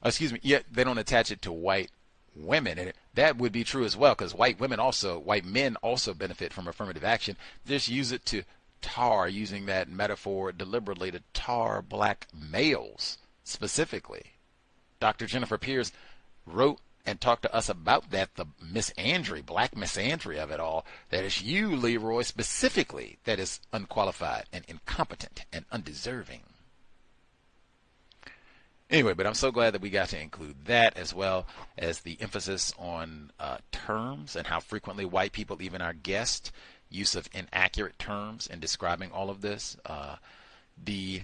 Excuse me, yeah, they don't attach it to white women, and that would be true as well, because white men also benefit from affirmative action. Just use it to tar, using that metaphor deliberately to tar black males specifically. Dr. Jennifer Pierce wrote and talked to us about that, the misandry, black misandry of it all, that it's you, Leroy, specifically, that is unqualified and incompetent and undeserving. Anyway, but I'm so glad that we got to include that, as well as the emphasis on terms and how frequently white people, even our guest, use of inaccurate terms in describing all of this. The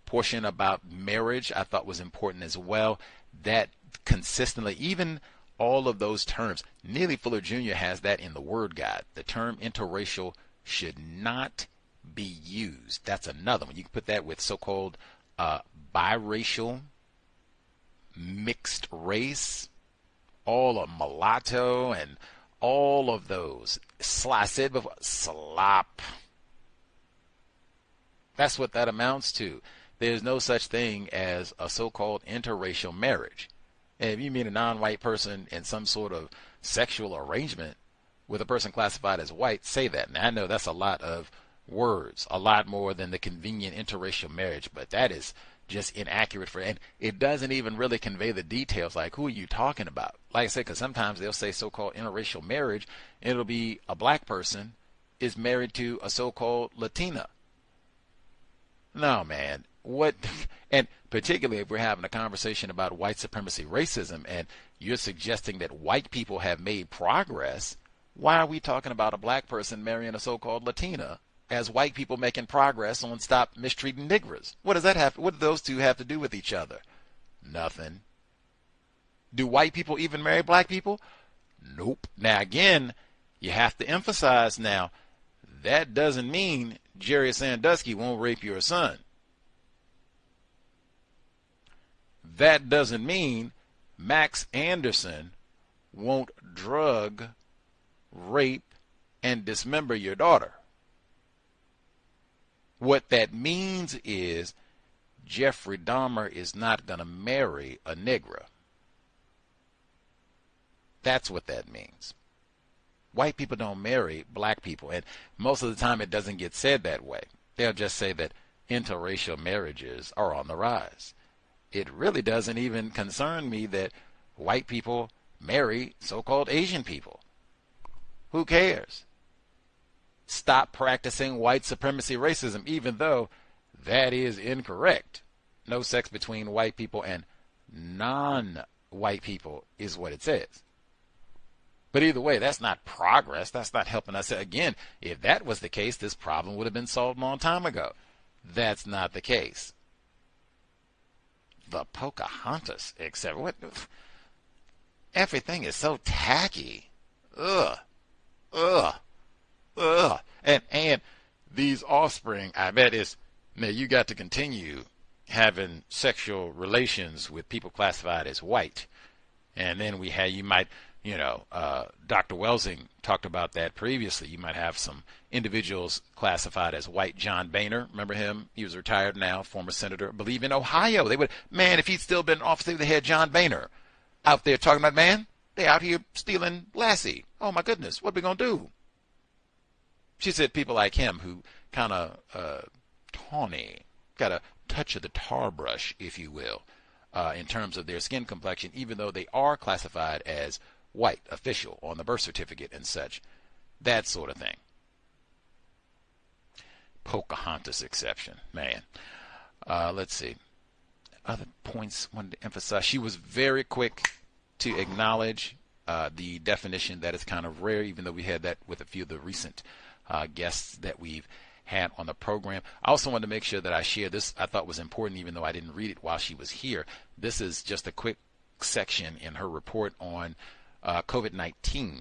portion about marriage I thought was important as well. That consistently, even all of those terms, Neely Fuller Jr. has that in the word guide. The term interracial should not be used. That's another one. You can put that with so-called biracial, mixed race, all of mulatto, and all of those. I said before, slop. That's what that amounts to. There's no such thing as a so-called interracial marriage. And if you meet a non-white person in some sort of sexual arrangement with a person classified as white, say that. Now, I know that's a lot of words, a lot more than the convenient interracial marriage, but that is just inaccurate and it doesn't even really convey the details, like who are you talking about? Like I said, because sometimes they'll say so-called interracial marriage, and it'll be a black person is married to a so-called Latina. No, man. What? And particularly if we're having a conversation about white supremacy racism and you're suggesting that white people have made progress, why are we talking about a black person marrying a so-called Latina as white people making progress on stop mistreating niggers? What does that have? What do those two have to do with each other? Nothing. Do white people even marry black people? Nope. Now again, you have to emphasize now, that doesn't mean Jerry Sandusky won't rape your son. That doesn't mean Max Anderson won't drug, rape, and dismember your daughter. What that means is Jeffrey Dahmer is not going to marry a Negra. That's what that means. white people don't marry black people. And most of the time it doesn't get said that way. They'll just say that interracial marriages are on the rise. It really doesn't even concern me that white people marry so-called Asian people. Who cares? Stop practicing white supremacy racism, even though that is incorrect. No sex between white people and non-white people is what it says. But either way, that's not progress. That's not helping us. Again, if that was the case, this problem would have been solved a long time ago. That's not the case. The Pocahontas, except what? Everything is so tacky. Ugh. Ugh. Ugh. And these offspring, I bet is, now you got to continue having sexual relations with people classified as white. And then you might, Dr. Welsing talked about that previously. You might have some individuals classified as white. John Boehner, remember him? He was retired now, former senator. I believe in Ohio. If he'd still been in office, they would have had John Boehner out there talking about, man, they out here stealing Lassie. Oh my goodness, what are we going to do? She said people like him who kind of tawny, got a touch of the tar brush, if you will, in terms of their skin complexion, even though they are classified as white, official, on the birth certificate and such. That sort of thing. Pocahontas exception, man. Let's see. Other points I wanted to emphasize. She was very quick to acknowledge the definition that is kind of rare, even though we had that with a few of the recent guests that we've had on the program. I also wanted to make sure that I share this. I thought was important, even though I didn't read it while she was here. This is just a quick section in her report on COVID-19,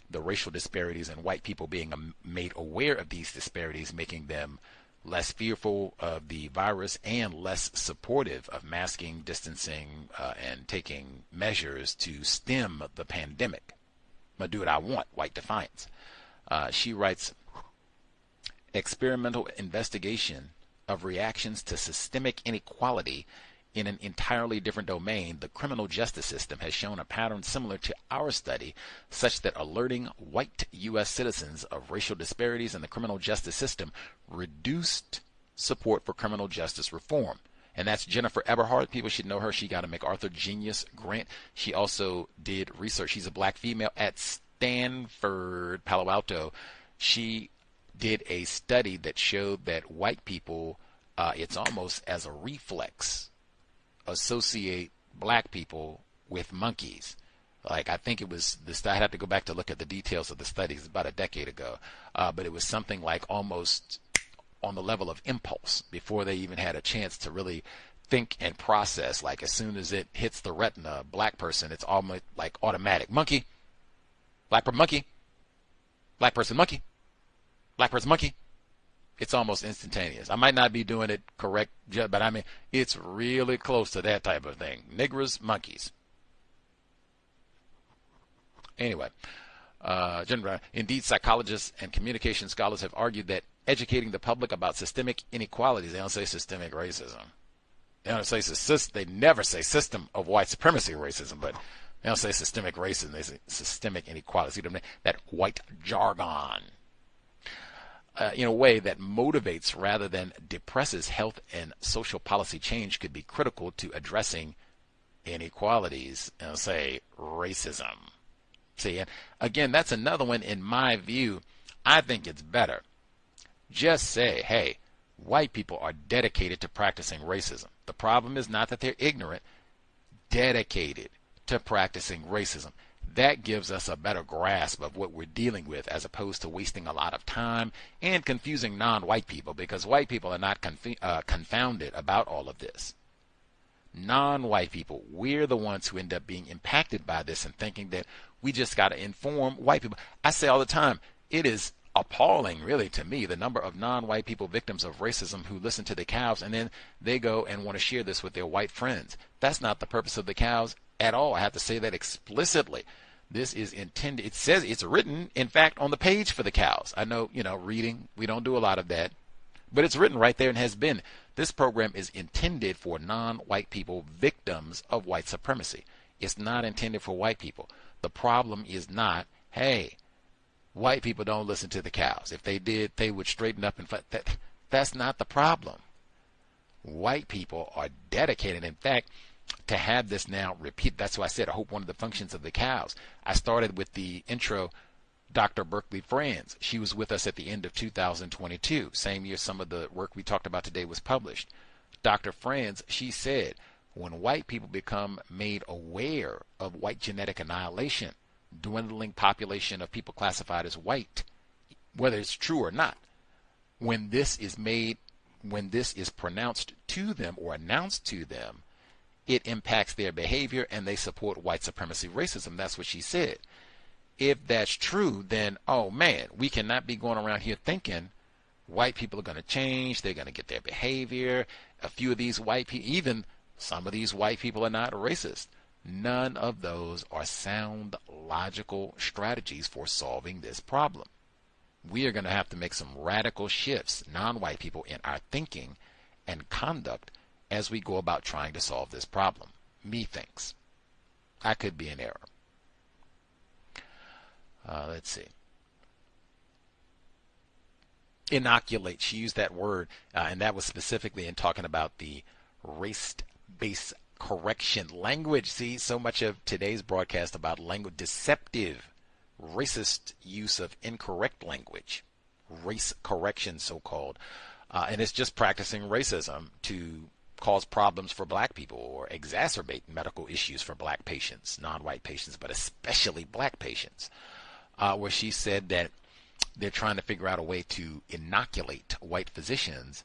the racial disparities and white people being made aware of these disparities, making them less fearful of the virus and less supportive of masking, distancing, and taking measures to stem the pandemic. I'm going to do what I want, white defiance. She writes, experimental investigation of reactions to systemic inequality in an entirely different domain, the criminal justice system has shown a pattern similar to our study, such that alerting white U.S. citizens of racial disparities in the criminal justice system reduced support for criminal justice reform. And that's Jennifer Eberhardt. People should know her. She got a MacArthur Genius Grant. She also did research. She's a black female at Stanford, Palo Alto. She did a study that showed that white people, it's almost as a reflex, associate black people with monkeys. Like, I think it was this. I have to go back to look at the details of the studies about a decade ago, but it was something like almost on the level of impulse before they even had a chance to really think and process. Like, as soon as it hits the retina, black person, it's almost like automatic. Monkey, black person, monkey, black person, monkey, black person, monkey. It's almost instantaneous. I might not be doing it correct, but I mean, it's really close to that type of thing. Niggers, monkeys. Anyway, indeed, psychologists and communication scholars have argued that educating the public about systemic inequalities, they don't say systemic racism. They never say system of white supremacy racism, but they don't say systemic racism. They say systemic inequalities. That white jargon. In a way that motivates rather than depresses health and social policy change could be critical to addressing inequalities and say racism. See, and again, that's another one. In my view, I think it's better. Just say, hey, white people are dedicated to practicing racism. The problem is not that they're ignorant, dedicated to practicing racism. That gives us a better grasp of what we're dealing with, as opposed to wasting a lot of time and confusing non-white people, because white people are not confounded about all of this. Non-white people, we're the ones who end up being impacted by this and thinking that we just got to inform white people. I say all the time, it is appalling, really, to me, the number of non-white people victims of racism who listen to the C.O.W.S. and then they go and want to share this with their white friends. That's not the purpose of the C.O.W.S. at all. I have to say that explicitly. This is intended. It says it's written, in fact, on the page for the C.O.W.S. I know, reading, we don't do a lot of that, but it's written right there and has been. This program is intended for non-white people victims of white supremacy. It's not intended for white people. The problem is not, hey, white people don't listen to the cows. If they did, they would straighten up and fight. That's not the problem. White people are dedicated. In fact, to have this now repeat, that's why I said I hope one of the functions of the cows. I started with the intro, Dr. Berkeley Franz. She was with us at the end of 2022, same year some of the work we talked about today was published. Dr. Franz, she said, when white people become made aware of white genetic annihilation, dwindling population of people classified as white, whether it's true or not, when this is pronounced to them or announced to them, it impacts their behavior and they support white supremacy racism. That's what she said. If that's true, then, oh man, we cannot be going around here thinking white people are going to change, they're going to get their behavior. A few of these white people, even some of these white people are not racist. None of those are sound, logical strategies for solving this problem. We are going to have to make some radical shifts, non-white people, in our thinking and conduct as we go about trying to solve this problem. Methinks. I could be in error. Let's see. Inoculate. She used that word, and that was specifically in talking about the race-based correction language. See, so much of today's broadcast about language, deceptive, racist use of incorrect language, race correction, so-called, and it's just practicing racism to cause problems for black people or exacerbate medical issues for black patients, non-white patients, but especially black patients, where she said that they're trying to figure out a way to inoculate white physicians.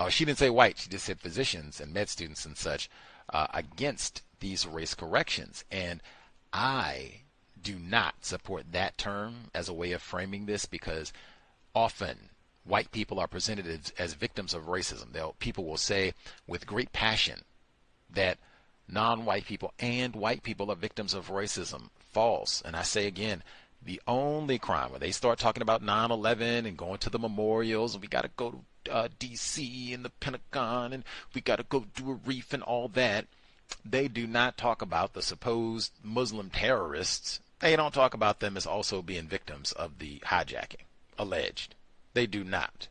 She didn't say white, she just said physicians and med students and such, against these race corrections. And I do not support that term as a way of framing this, because often white people are presented as victims of racism. People will say with great passion that non-white people and white people are victims of racism. False. And I say again, the only crime, when they start talking about 9/11 and going to the memorials, and we got to go to D.C. and the Pentagon, and we got to go do a reef and all that, they do not talk about the supposed Muslim terrorists. They don't talk about them as also being victims of the hijacking, alleged. They do not.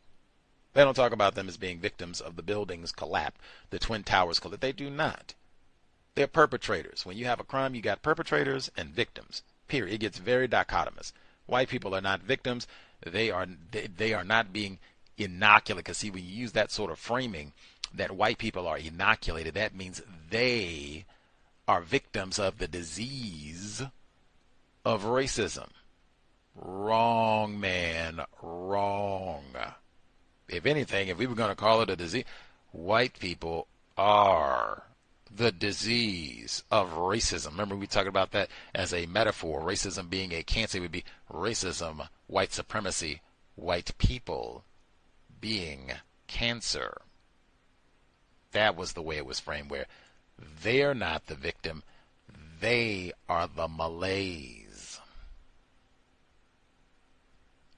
They don't talk about them as being victims of the buildings collapse, the Twin Towers collapse. They do not. They're perpetrators. When you have a crime, you got perpetrators and victims. Period. It gets very dichotomous. White people are not victims. They are not being inoculated. Because see, when you use that sort of framing, that white people are inoculated, that means they are victims of the disease of racism. Wrong, man. Wrong. If anything, if we were going to call it a disease, white people are the disease of racism. Remember, we talked about that as a metaphor. Racism being a cancer would be racism, white supremacy, white people being cancer. That was the way it was framed, where they're not the victim, they are the malaise.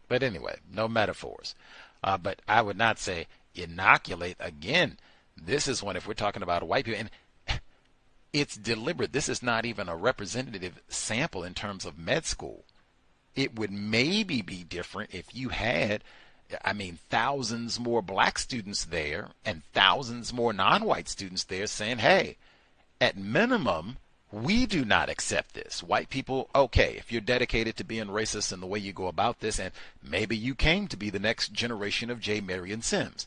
But anyway, no metaphors. But I would not say inoculate. Again, this is when, if we're talking about white people, and it's deliberate. This is not even a representative sample in terms of med school. It would maybe be different if you had, thousands more black students there and thousands more non-white students there saying, hey, at minimum, we do not accept this. White people, okay, if you're dedicated to being racist in the way you go about this, and maybe you came to be the next generation of J. Marion Sims.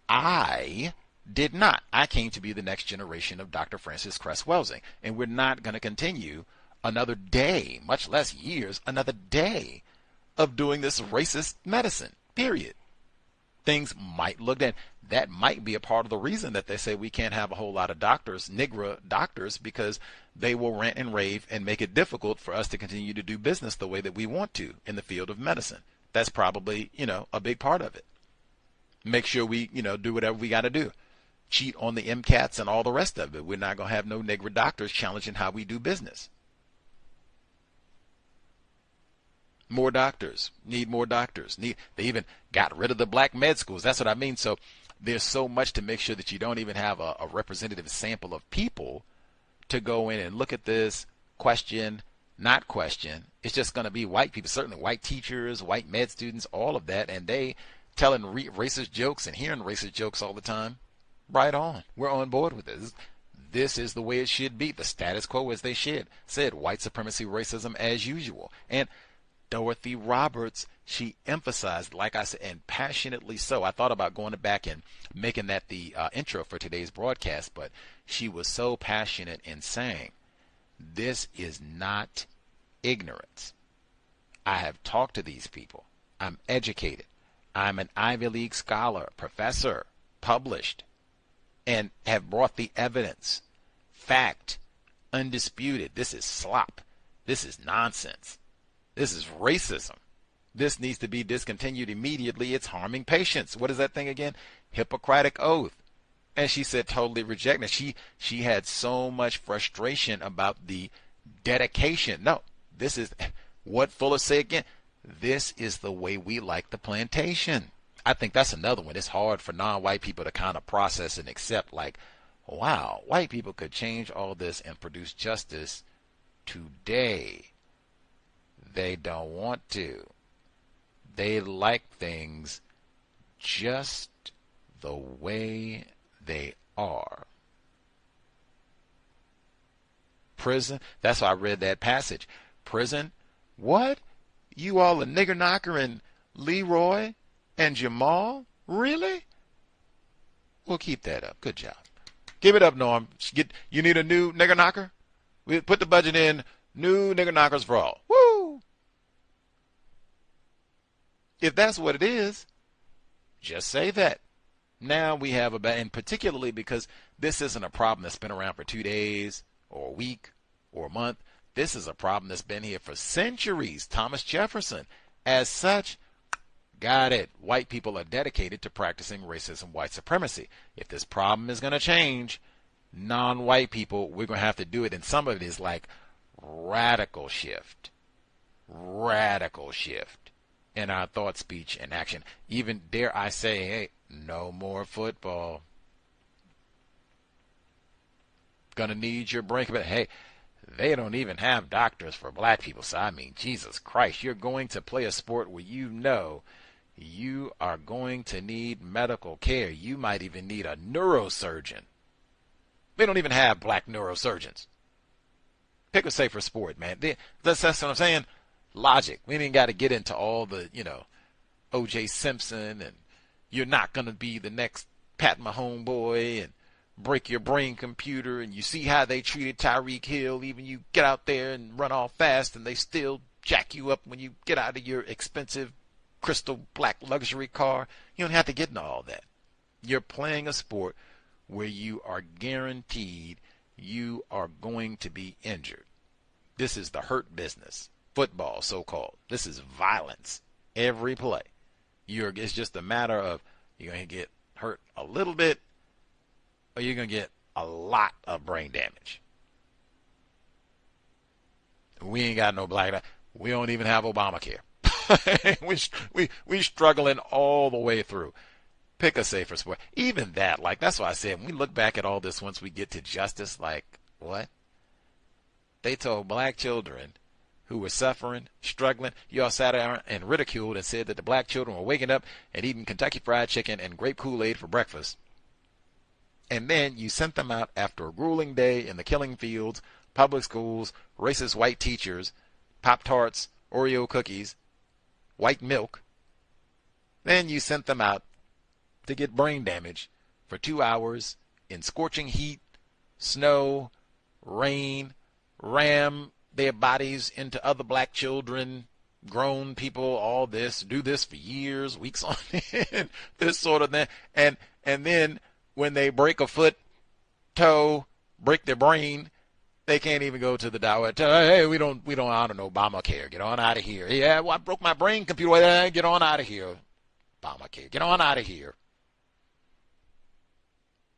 I did not. I came to be the next generation of Dr. Frances Cress Welsing. And we're not going to continue another day, much less years, another day of doing this racist medicine, period. Things might look at. That might be a part of the reason that they say we can't have a whole lot of doctors, Negro doctors, because they will rant and rave and make it difficult for us to continue to do business the way that we want to in the field of medicine. That's probably, a big part of it. Make sure we, do whatever we got to do. Cheat on the MCATs and all the rest of it. We're not going to have no Negro doctors challenging how we do business. More doctors. Need more doctors. They even got rid of the black med schools. That's what I mean. So there's so much to make sure that you don't even have a representative sample of people to go in and look at this, question, not question. It's just going to be white people, certainly white teachers, white med students, all of that, and they telling racist jokes and hearing racist jokes all the time. Right on. We're on board with this. This is the way it should be. The status quo as they said. White supremacy, racism as usual. And Dorothy Roberts, she emphasized, like I said, and passionately so. I thought about going back and making that the intro for today's broadcast, but she was so passionate in saying, this is not ignorance. I have talked to these people. I'm educated. I'm an Ivy League scholar, professor, published, and have brought the evidence. Fact, undisputed. This is slop. This is nonsense. This is racism. This needs to be discontinued immediately. It's harming patients. What is that thing again? Hippocratic oath. And she said totally rejected. She had so much frustration about the dedication. No, this is what Fuller say again. This is the way we like the plantation. I think that's another one. It's hard for non-white people to kind of process and accept, like, wow, white people could change all this and produce justice today. They don't want to. They like things just the way they are. Prison, that's why I read that passage. Prison, what? You all a nigger knocker and Leroy and Jamal? Really? We'll keep that up. Good job. Give it up, Norm. You need a new nigger knocker? We put the budget in. New nigger knockers for all. Woo! If that's what it is, just say that. Now we have and particularly because this isn't a problem that's been around for 2 days or a week or a month. This is a problem that's been here for centuries. Thomas Jefferson. As such, got it. White people are dedicated to practicing racism, white supremacy. If this problem is going to change, non-white people, we're going to have to do it. And some of it is like radical shift in our thought, speech, and action. Even, dare I say, hey, no more football. Gonna need your break. But hey, they don't even have doctors for black people. So I mean, Jesus Christ, you're going to play a sport where you know you are going to need medical care. You might even need a neurosurgeon. They don't even have black neurosurgeons. Pick a safer sport, man. That's what I'm saying. Logic. We ain't got to get into all the, O.J. Simpson and you're not going to be the next Pat Mahomes boy and break your brain computer, and you see how they treated Tyreek Hill. Even you get out there and run off fast and they still jack you up when you get out of your expensive crystal black luxury car. You don't have to get into all that. You're playing a sport where you are guaranteed you are going to be injured. This is the hurt business. Football, so-called. This is violence. Every play. It's just a matter of you're going to get hurt a little bit or you're going to get a lot of brain damage. We ain't got no black. We don't even have Obamacare. we struggling all the way through. Pick a safer sport. Even that, like, that's why I said, when we look back at all this once we get to justice, like, what? They told black children who were suffering, struggling, you all sat there and ridiculed and said that the black children were waking up and eating Kentucky Fried Chicken and grape Kool-Aid for breakfast. And then you sent them out after a grueling day in the killing fields, public schools, racist white teachers, Pop-Tarts, Oreo cookies, white milk. Then you sent them out to get brain damage for 2 hours in scorching heat, snow, rain, ram their bodies into other black children, grown people, all this, do this for years, weeks on end, this sort of thing. And then when they break a foot, toe, break their brain, they can't even go to the doctor. Hey, we don't honor Obamacare. Get on out of here. Yeah, well, I broke my brain computer. Get on out of here. Obamacare. Get on out of here.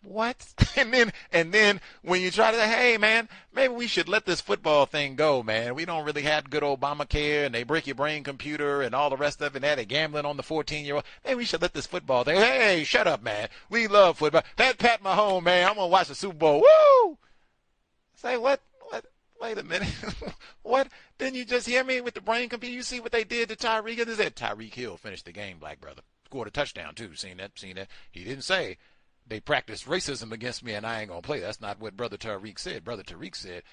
What? And then when you try to say, hey, man, maybe we should let this football thing go, man. We don't really have good Obamacare, and they break your brain computer and all the rest of it, and they're gambling on the 14-year-old. Maybe we should let this football thing. Hey, shut up, man. We love football. That Pat Mahomes, man. I'm going to watch the Super Bowl. Woo! Say, what? Wait a minute. What? Didn't you just hear me with the brain computer? You see what they did to Tyreek Hill? They said Tyreek Hill finished the game, black brother. Scored a touchdown, too. Seen that? He didn't say they practiced racism against me and I ain't going to play. That's not what Brother Tariq said. Brother Tariq said,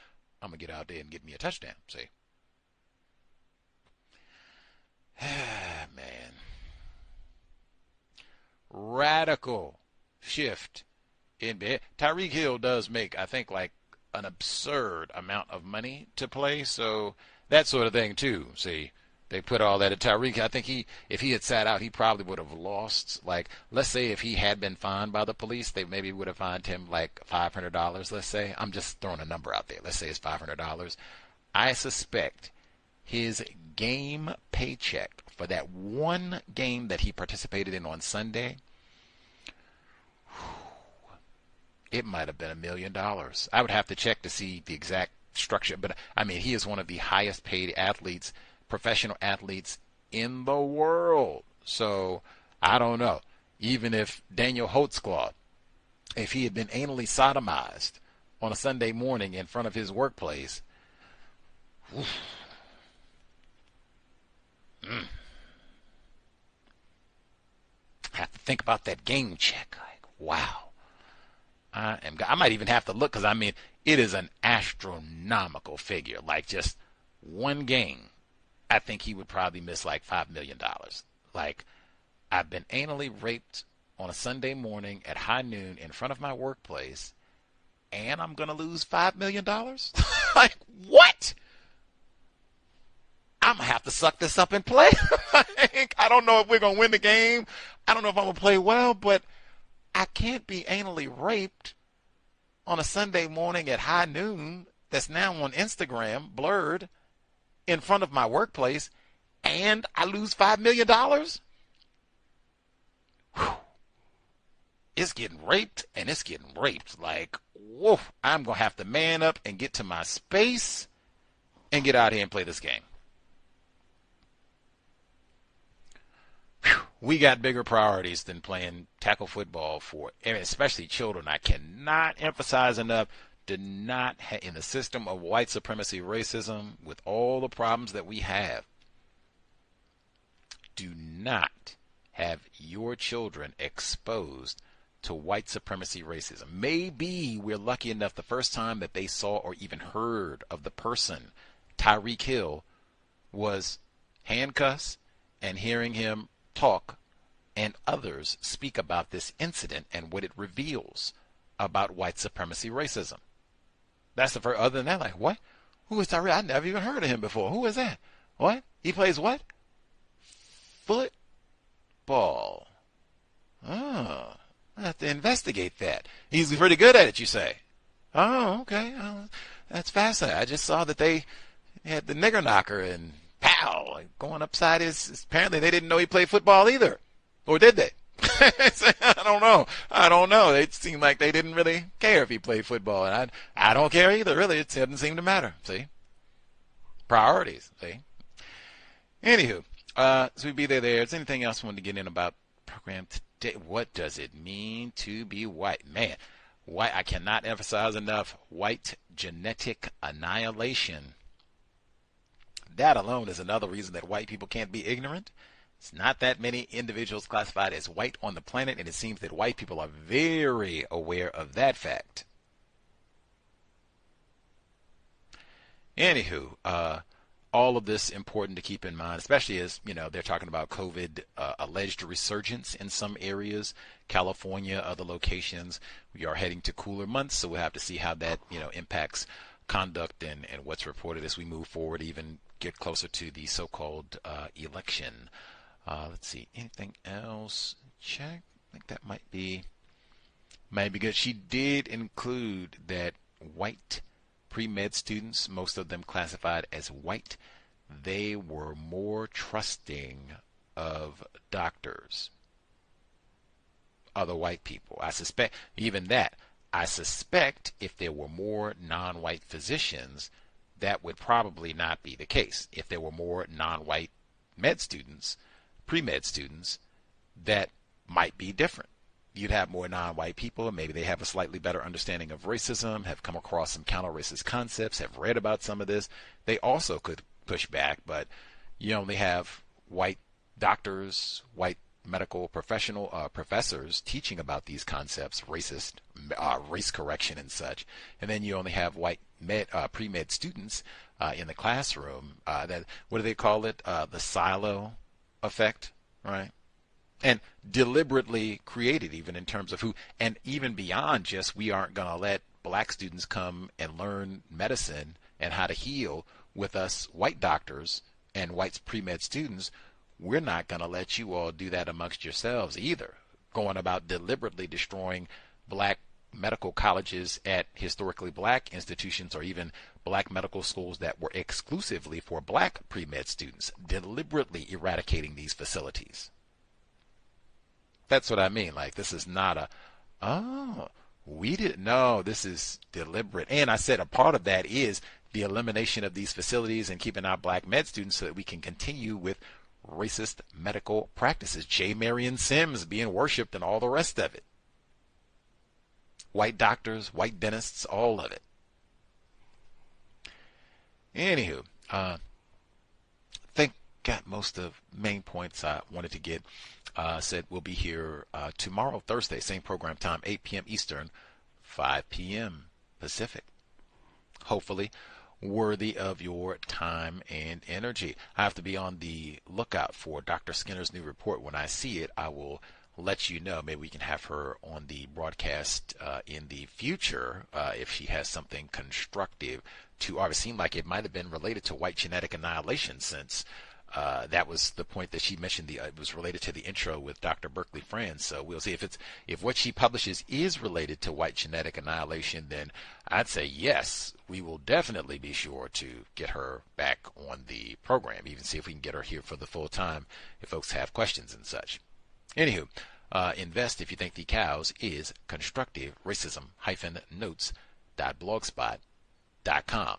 I'm going to get out there and get me a touchdown. See? Man. Radical shift in Tyreek Hill does make, I think, like an absurd amount of money to play, so that sort of thing too. See, they put all that at Tyreek. I think if he had sat out, he probably would have lost. Like, let's say if he had been fined by the police, they maybe would have fined him like $500. Let's say, I'm just throwing a number out there. Let's say it's $500. I suspect his game paycheck for that one game that he participated in on Sunday, it might have been $1 million. I would have to check to see the exact structure, but I mean, he is one of the highest paid athletes, professional athletes in the world. So I don't know. Even if Daniel Holtzclaw, if he had been anally sodomized on a Sunday morning in front of his workplace, have to think about that game check. Like, wow. I might even have to look, because I mean, it is an astronomical figure. Like, just one game, I think he would probably miss like $5 million. Like, I've been anally raped on a Sunday morning at high noon in front of my workplace, and I'm going to lose $5 million? Like, what? I'm going to have to suck this up and play. I don't know if we're going to win the game. I don't know if I'm going to play well, but I can't be anally raped on a Sunday morning at high noon that's now on Instagram, blurred, in front of my workplace, and I lose $5 million? Whew. It's getting raped, and it's getting raped. Like, whoa, I'm going to have to man up and get to my space and get out here and play this game. We got bigger priorities than playing tackle football for, especially children. I cannot emphasize enough, do not, in the system of white supremacy racism, with all the problems that we have, do not have your children exposed to white supremacy racism. Maybe we're lucky enough the first time that they saw or even heard of the person, Tyreek Hill, was handcuffs and hearing him talk and others speak about this incident and what it reveals about white supremacy racism. That's the first. Other than that, like, what? Who is Tyreek? I never even heard of him before. Who is that? What? He plays what? Football. Oh, I have to investigate that. He's pretty good at it, you say? Oh, okay. That's fascinating. I just saw that they had the nigger knocker and pow, like going upside his. Apparently, they didn't know he played football either, or did they? I don't know. It seemed like they didn't really care if he played football, and I don't care either. Really, it doesn't seem to matter. See, priorities. See. Anywho, so we be there. Is there anything else I wanted to get in about the program today? What does it mean to be white? Man, white. I cannot emphasize enough. White genetic annihilation. That alone is another reason that white people can't be ignorant. It's not that many individuals classified as white on the planet, and it seems that white people are very aware of that fact. Anywho, all of this important to keep in mind, especially as, they're talking about COVID alleged resurgence in some areas, California, other locations. We are heading to cooler months, so we'll have to see how that, impacts conduct and what's reported as we move forward, even get closer to the so-called election. Let's see, anything else? Check. I think that might be good. She did include that white pre-med students, most of them classified as white, they were more trusting of doctors, other white people. I suspect if there were more non-white physicians, that would probably not be the case. If there were more non-white med students, pre-med students, that might be different. You'd have more non-white people, and maybe they have a slightly better understanding of racism, have come across some counter-racist concepts, have read about some of this. They also could pushback, but you only have white doctors, white medical professors teaching about these concepts, racist, race correction and such, and then you only have white pre-med students in the classroom. That, what do they call it? The silo effect, right? And deliberately created, even in terms of who, and even beyond just, we aren't going to let black students come and learn medicine and how to heal with us white doctors and white pre-med students. We're not going to let you all do that amongst yourselves either, going about deliberately destroying black medical colleges at historically black institutions, or even black medical schools that were exclusively for black pre-med students, deliberately eradicating these facilities. That's what I mean. Like, this is not we didn't know, this is deliberate. And I said a part of that is the elimination of these facilities and keeping out black med students so that we can continue with racist medical practices. J. Marion Sims being worshipped and all the rest of it. White doctors, white dentists, all of it. Anywho, think got most of main points I wanted to get. Said we'll be here tomorrow, Thursday, same program time, 8 p.m. Eastern, 5 p.m. Pacific. Hopefully worthy of your time and energy. I have to be on the lookout for Dr. Skinner's new report. When I see it, I will let you know. Maybe we can have her on the broadcast in the future if she has something constructive to offer. It seemed like it might have been related to white genetic annihilation, since that was the point that she mentioned. It was related to the intro with Dr. Berkeley Franz. So we'll see if what she publishes is related to white genetic annihilation. Then I'd say yes, we will definitely be sure to get her back on the program. Even see if we can get her here for the full time if folks have questions and such. Anywho, invest if you think the cows is constructive racism-notes.blogspot.com.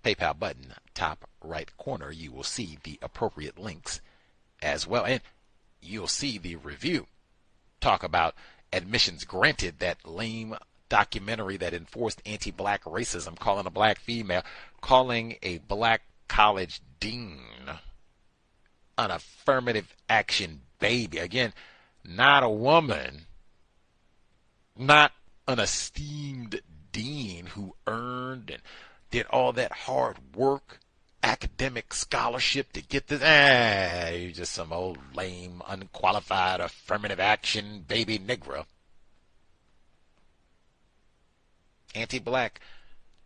PayPal button, top right corner, you will see the appropriate links as well. And you'll see the review. Talk about admissions granted, that lame documentary that enforced anti-black racism, calling a black female, calling a black college dean an affirmative action baby. Again, not a woman, not an esteemed dean who earned and did all that hard work, academic scholarship to get this. You're just some old lame, unqualified affirmative action baby Negro. Anti-black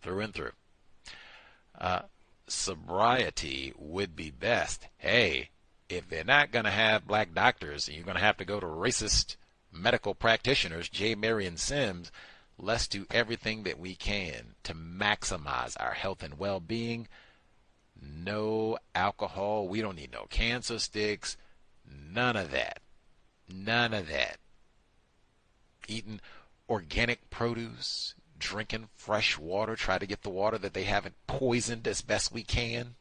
through and through. Sobriety would be best. Hey, if they're not going to have black doctors, and you're going to have to go to racist medical practitioners, J. Marion Sims, let's do everything that we can to maximize our health and well-being. No alcohol. We don't need no cancer sticks. None of that. None of that. Eating organic produce, drinking fresh water, try to get the water that they haven't poisoned as best we can.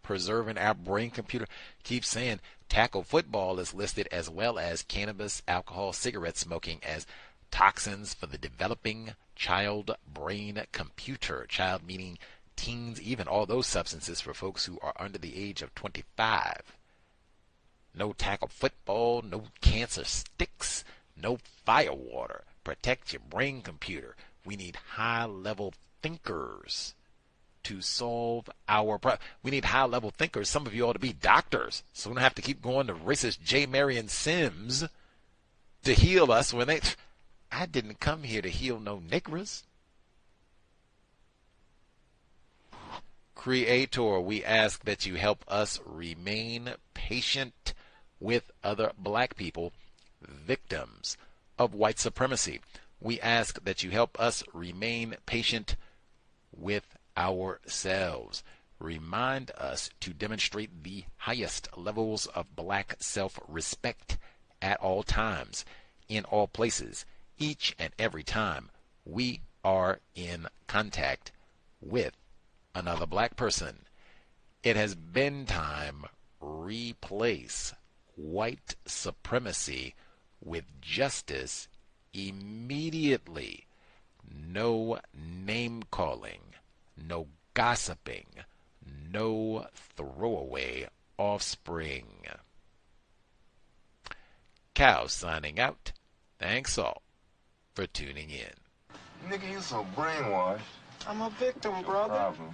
Preserving our brain computer. Keep saying tackle football is listed, as well as cannabis, alcohol, cigarette smoking, as toxins for the developing child brain computer. Child meaning teens, even all those substances for folks who are under the age of 25. No tackle football, no cancer sticks, no fire water. Protect your brain computer. We need high-level thinkers to solve our problem. We need high-level thinkers. Some of you ought to be doctors, so we don't have to keep going to racist J. Marion Sims to heal us when they... I didn't come here to heal no niggers. Creator, we ask that you help us remain patient with other black people, victims of white supremacy. We ask that you help us remain patient with ourselves. Remind us to demonstrate the highest levels of black self-respect at all times, in all places, each and every time we are in contact with another black person. It has been time. Replace white supremacy with justice immediately. No name calling, no gossiping, no throwaway offspring. Cow signing out. Thanks all for tuning in. Nigga, you so brainwashed. I'm a victim, brother. Problem.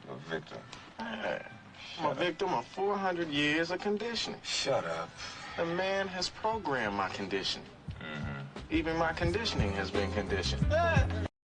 You're a victim. I'm a victim of 400 years of conditioning. Shut up. The man has programmed my conditioning. Even my conditioning has been conditioned.